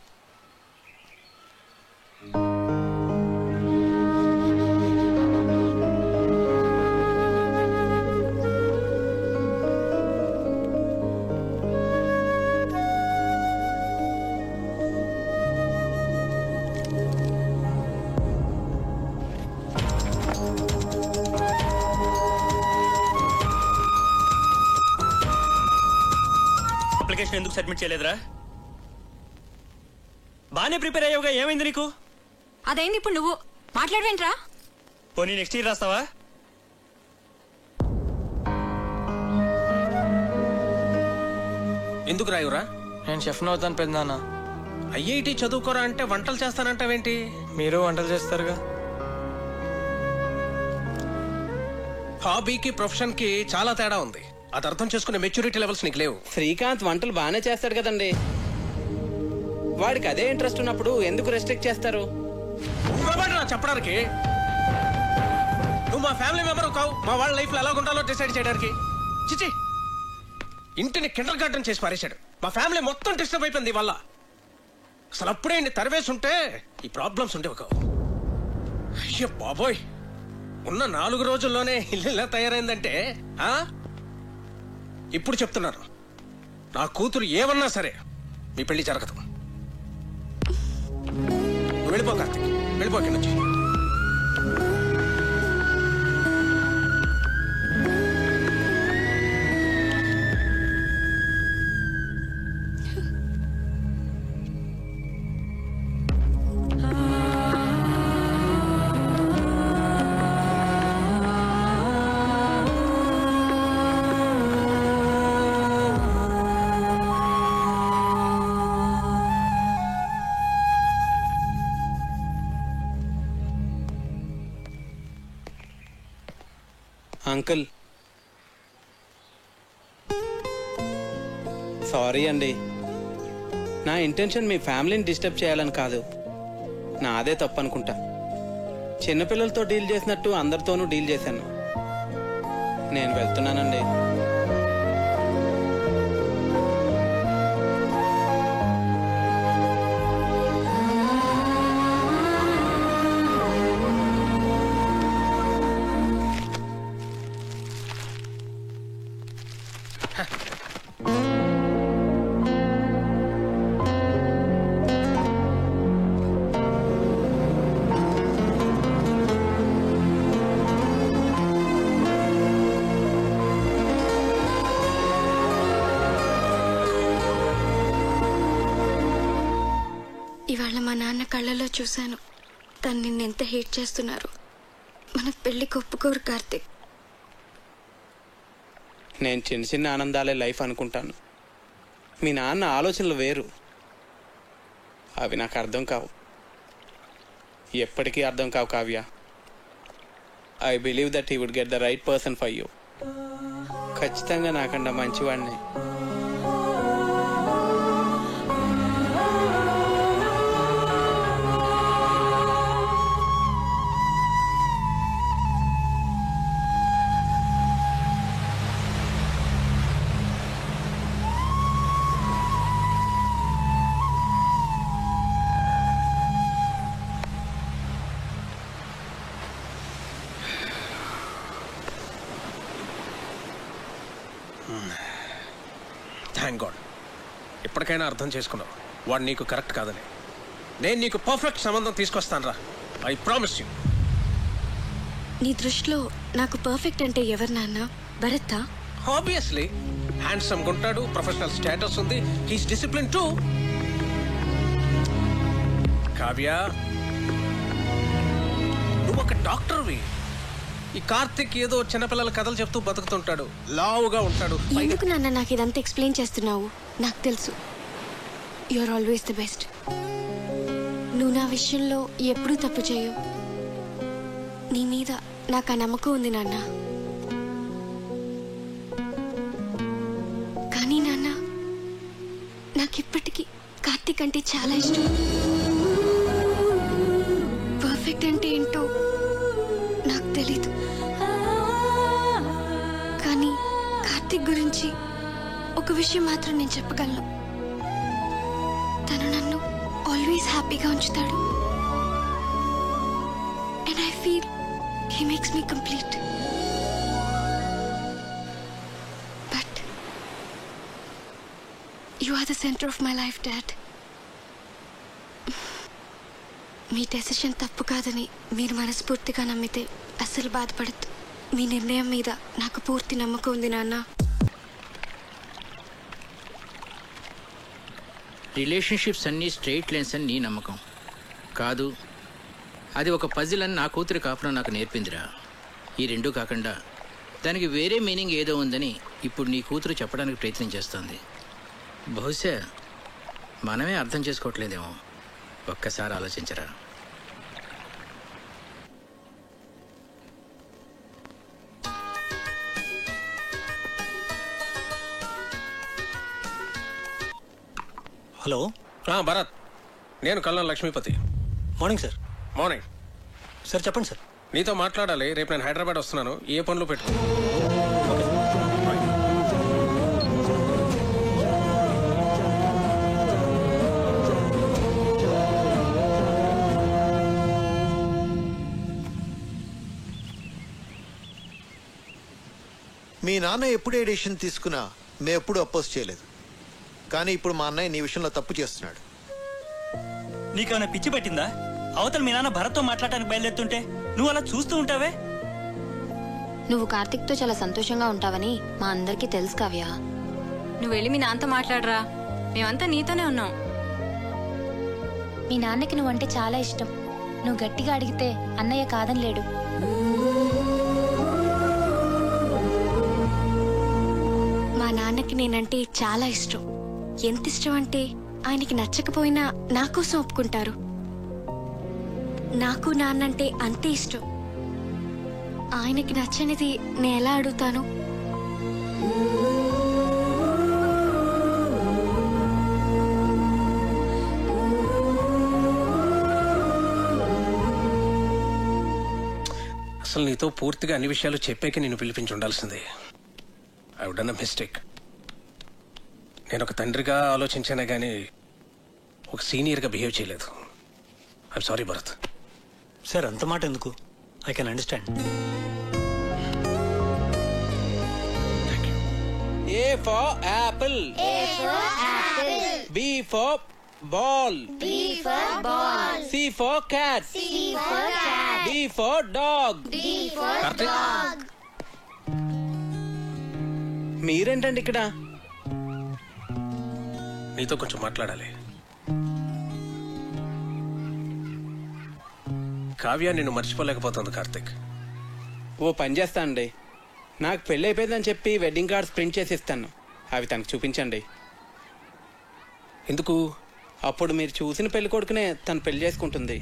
అప్లికేషన్ ఎందుకు సబ్మిట్ చేయలేదురా? బాగానే ప్రిపేర్ అయ్యావుగా, ఏమైంది నీకు? అదైంది, ఇప్పుడు నువ్వు మాట్లాడవేంట్రా? పోనీ నెక్స్ట్ ఇయర్ రాస్తావా? ఎందుకు రాయురా? నేను షెఫ్ని అవుతాను పెద్దనాన్న. ఐఐటి చదువుకోరా అంటే వంటలు చేస్తానంటావేంటి? మీరు వంటలు చేస్తారుగా. హాబీకి ప్రొఫెషన్ కి చాలా తేడా ఉంది. అది అర్థం చేసుకునే మెచ్యూరిటీ లెవెల్స్ నీకు లేవు. శ్రీకాంత్ వంటలు బాగానే చేస్తాడు కదండి. వాడికి అదే ఇంట్రెస్ట్ ఉన్నప్పుడు ఎందుకు రెస్ట్రిక్ట్ చేస్తారు? చెప్పడానికి నువ్వు మా ఫ్యామిలీ మెంబర్ కావు. మా వాళ్ళ లైఫ్ లో ఎలా ఉండాలో డిసైడ్ చేయడానికి. చిచి, ఇంటిని కిండర్ గార్డెన్ చేసి పారేశాడు. మా ఫ్యామిలీ మొత్తం డిస్టర్బ్ అయిపోయింది వల్ల. అసలు అప్పుడే ఇన్ని తరివేసి ఉంటే ఈ ప్రాబ్లమ్స్ ఉండేవి కావు. అయ్యో బాబోయ్, ఉన్న 4 రోజుల్లోనే ఇల్లు ఇలా తయారైందంటే ఇప్పుడు చెప్తున్నారు, నా కూతురు ఏమన్నా సరే మీ పెళ్లి జరగదు. వెళ్ళిపో కార్తీక్, వెళ్ళిపో ఇక్కడి నుంచి. అంకుల్, సారీ అండి. నా ఇంటెన్షన్ మీ ఫ్యామిలీని డిస్టర్బ్ చేయాలని కాదు. నాదే తప్పు అనుకుంటా. చిన్నపిల్లలతో డీల్ చేసినట్టు అందరితోనూ డీల్ చేశాను. నేను వెళ్తున్నానండి. ఇవాళ మా నాన్న కళ్ళలో చూశాను, తను నిన్నెంత హేట్ చేస్తున్నారు. మన పెళ్లికి ఒప్పుకోరు కార్తీక్. నేను చిన్న చిన్న ఆనందాలే లైఫ్ అనుకుంటాను. మీ నాన్న ఆలోచనలు వేరు. అవి నాకు అర్థం కావు, ఎప్పటికీ అర్థం కావు Kavya. I believe that he would get the right person for you. ఖచ్చితంగా నాకన్నా మంచివాడిని. థ్యాంక్ గాడ్, ఎప్పటికైనా అర్థం చేసుకున్నావు వాడు నీకు కరెక్ట్ కాదని. నేను నీకు పర్ఫెక్ట్ సంబంధం తీసుకొస్తాను రా, ఐ ప్రామిస్ యూ. నీ దృష్టిలో నాకు పర్ఫెక్ట్ అంటే ఎవరు నాన్న? భరత్? ఆబ్వియస్లీ హ్యాండ్సమ్ ఉంటాడు, ప్రొఫెషనల్ స్టేటస్ ఉంది, హీస్ డిసిప్లిన్ టూ. కావ్య, నువ్వు ఒక డాక్టర్వి. ఈ కార్తిక్ ఏదో చిన్నపిల్లల కథలు చెప్తూ బతుకుతుంటాడు, లావుగా ఉంటాడు. ఎందుకు నాన్న నాకు ఇదంతా ఎక్స్ప్లెయిన్ చేస్తున్నావు? నాకు తెలుసు, you are always the best. నువ్వు నా విషయంలో ఎప్పుడూ తప్పు చేయవు. నీ మీద నాకు ఆ నమ్మకం ఉంది నాన్న. కానీ నాన్న, నాకిప్పటికీ కార్తిక్ అంటే చాలా ఇష్టం. పర్ఫెక్ట్ అంటే ఏంటో నాకు తెలీదు, కానీ కార్తిక్ గురించి ఒక విషయం మాత్రం నేను చెప్పగలను. తను నన్ను ఆల్వేస్ హ్యాపీగా ఉంచుతాడు. And I feel he makes me complete. But you are the centre of my life dad. మీ డెసిషన్ తప్పు కాదని మీరు మనస్ఫూర్తిగా నమ్మితే అస్సలు బాధపడద్దు. మీ నిర్ణయం మీద నాకు పూర్తి నమ్మకం ఉంది నాన్న. రిలేషన్షిప్స్ అన్నీ స్ట్రెయిట్ లైన్స్ అని నీ నమ్మకం కాదు. అది ఒక పజిల్ అని నా కూతురి కాపురం నాకు నేర్పిందిరా. ఈ రెండూ కాకుండా దానికి వేరే మీనింగ్ ఏదో ఉందని ఇప్పుడు నీ కూతురు చెప్పడానికి ప్రయత్నం చేస్తోంది. బహుశా మనమే అర్థం చేసుకోవట్లేదేమో. ఒక్కసారి ఆలోచించరా. హలో భరత్, నేను Kallam Lakshmipati. Morning sir. Morning sir. చెప్పండి సార్. నీతో మాట్లాడాలి. రేపు నేను హైదరాబాద్ వస్తున్నాను. ఏ పనులు పెట్టు. మీ నాన్న ఎప్పుడు ఏ డెసిషన్ తీసుకున్నా మేము ఎప్పుడు అపోజ్ చేయలేదు. కానీ ఇప్పుడు మా అన్నయ్య నీ విషయంలో తప్పు చేస్తున్నాడు. నీకేమైనా పిచ్చి పట్టిందా? అవతల మీ నాన్న భరత్తో మాట్లాడటానికి బయలుదేరుతుంటే నువ్వు అలా చూస్తూ ఉంటావే? నువ్వు కార్తిక్తో చాలా సంతోషంగా ఉంటావని మా అందరికీ తెలుసు కావ్య. నువ్వు వెళ్ళి మీ నాన్నతో మాట్లాడరా. మేమంతా నీతోనే ఉన్నాం. మీ నాన్నకి నువ్వంటే చాలా ఇష్టం. నువ్వు గట్టిగా అడిగితే అన్నయ్య కాదని లేడు. మా నాన్నకి నేనంటే చాలా ఇష్టం. ఎంత ఇష్టం అంటే ఆయనకి నచ్చకపోయినా నా కోసం ఒప్పుకుంటారు. నాకు నాన్నంటే అంతే ఇష్టం. ఆయనకి నచ్చనిది నేను ఎలా అడుగుతాను? అసలు నీతో పూర్తిగా అన్ని విషయాలు చెప్పాక నేను పిలిపించి ఉండాల్సిందే. I would done a mistake. నేను ఒక తండ్రిగా ఆలోచించానే కానీ ఒక సీనియర్గా బిహేవ్ చేయలేదు. I'm sorry Bharat. సార్ అంత మాట ఎందుకు? I can understand. A for apple. A for apple. B for ball. B for ball. C for cat. C for cat. D for dog. D for dog. మీరేంటండి ఇక్కడ? నీతో కొంచెం మాట్లాడాలి. కావ్య నిన్ను మర్చిపోలేకపోతుంది కార్తిక్. ఓ పని చేస్తా అండి, నాకు పెళ్ళి అయిపోయిందని చెప్పి వెడ్డింగ్ కార్డ్స్ ప్రింట్ చేసి ఇస్తాను. అవి తనకు చూపించండి. ఎందుకు? అప్పుడు మీరు చూసిన పెళ్లి కొడుకునే తను పెళ్లి చేసుకుంటుంది.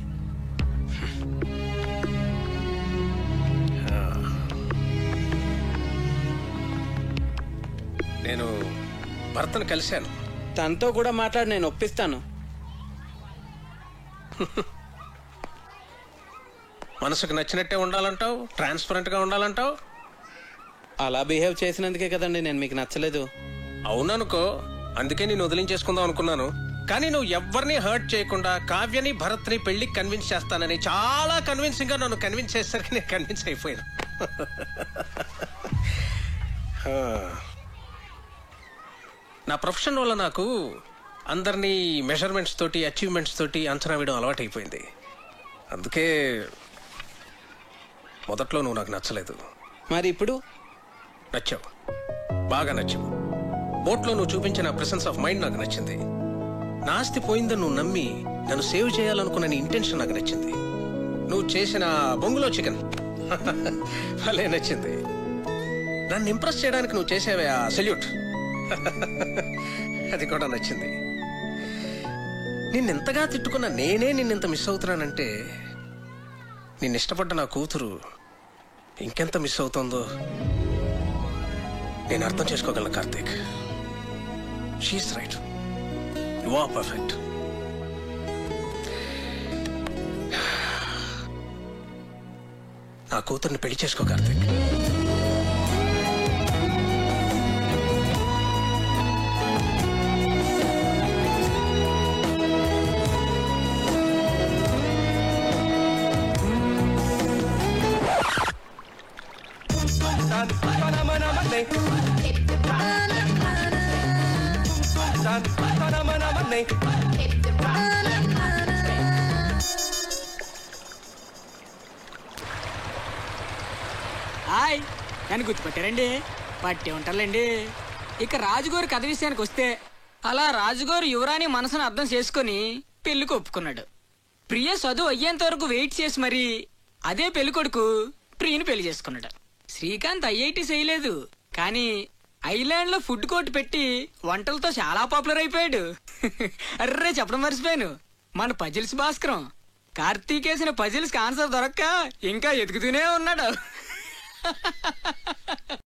నేను భర్తను కలిశాను. తనతో కూడా మాట్లాడి నేను ఒప్పిస్తాను. మనసుకు నచ్చినట్టే ఉండాలంటావు, ట్రాన్స్పరెంట్గా ఉండాలంటావు. అలా బిహేవ్ చేసినందుకే కదండి నేను మీకు నచ్చలేదు. అవుననుకో, అందుకే నేను వదిలించేసుకుందాం అనుకున్నాను. కానీ నువ్వు ఎవరిని హర్ట్ చేయకుండా కావ్యని భరత్ని పెళ్లికి కన్విన్స్ చేస్తానని చాలా కన్విన్సింగ్ గా నన్ను కన్విన్స్ చేసేసరికి నేను కన్విన్స్ అయిపోయాను. నా ప్రొఫెషన్ వల్ల నాకు అందరినీ మెజర్మెంట్స్ తోటి అచీవ్మెంట్స్ తోటి అంచనా వేయడం అలవాటు అయిపోయింది. అందుకే మొదట్లో నువ్వు నాకు నచ్చలేదు. మరి ఇప్పుడు నచ్చావు, బాగా నచ్చావు. బోట్లో నువ్వు చూపించిన ప్రెసెన్స్ ఆఫ్ మైండ్ నాకు నచ్చింది. నా ఆస్తి పోయిందని నువ్వు నమ్మి నన్ను సేవ్ చేయాలనుకున్న నీ ఇంటెన్షన్ నాకు నచ్చింది. నువ్వు చేసిన బొంగులో చికెన్ భలే నచ్చింది. నన్ను ఇంప్రెస్ చేయడానికి నువ్వు చేసేవే ఆ సెల్యూట్ అది కూడా నచ్చింది. నిన్నెంతగా తిట్టుకున్నా నేనే నిన్నెంత మిస్ అవుతున్నానంటే నిన్ను ఇష్టపడ్డ నా కూతురు ఇంకెంత మిస్ అవుతుందో నేను అర్థం చేసుకోగలను Karthik. She's right, you are perfect. నా కూతుర్ని పెళ్లి చేసుకో కార్తీక్. హాయ్, నన్ను గుర్తుపట్టారండి? పట్టే ఉంటారులేండి. ఇక రాజుగారి కథ విషయానికి వస్తే అలా రాజుగారు యువరాణి మనసును అర్థం చేసుకుని పెళ్లికి ఒప్పుకున్నాడు. ప్రియ చదువు అయ్యేంత వరకు వెయిట్ చేసి మరి అదే పెళ్లి కొడుకు ప్రియని పెళ్లి చేసుకున్నాడు. శ్రీకాంత్ ఐఐటి చేయలేదు, కానీ ఐలాండ్ లో ఫుడ్ కోర్ట్ పెట్టి వంటలతో చాలా పాపులర్ అయిపోయాడు. అర్రే చెప్పడం మర్చిపోయాను, మన పజిల్స్ భాస్కరం కార్తీక్ వేసిన పజిల్స్ కి ఆన్సర్ దొరక్క ఇంకా ఎదుగుతూనే ఉన్నాడు.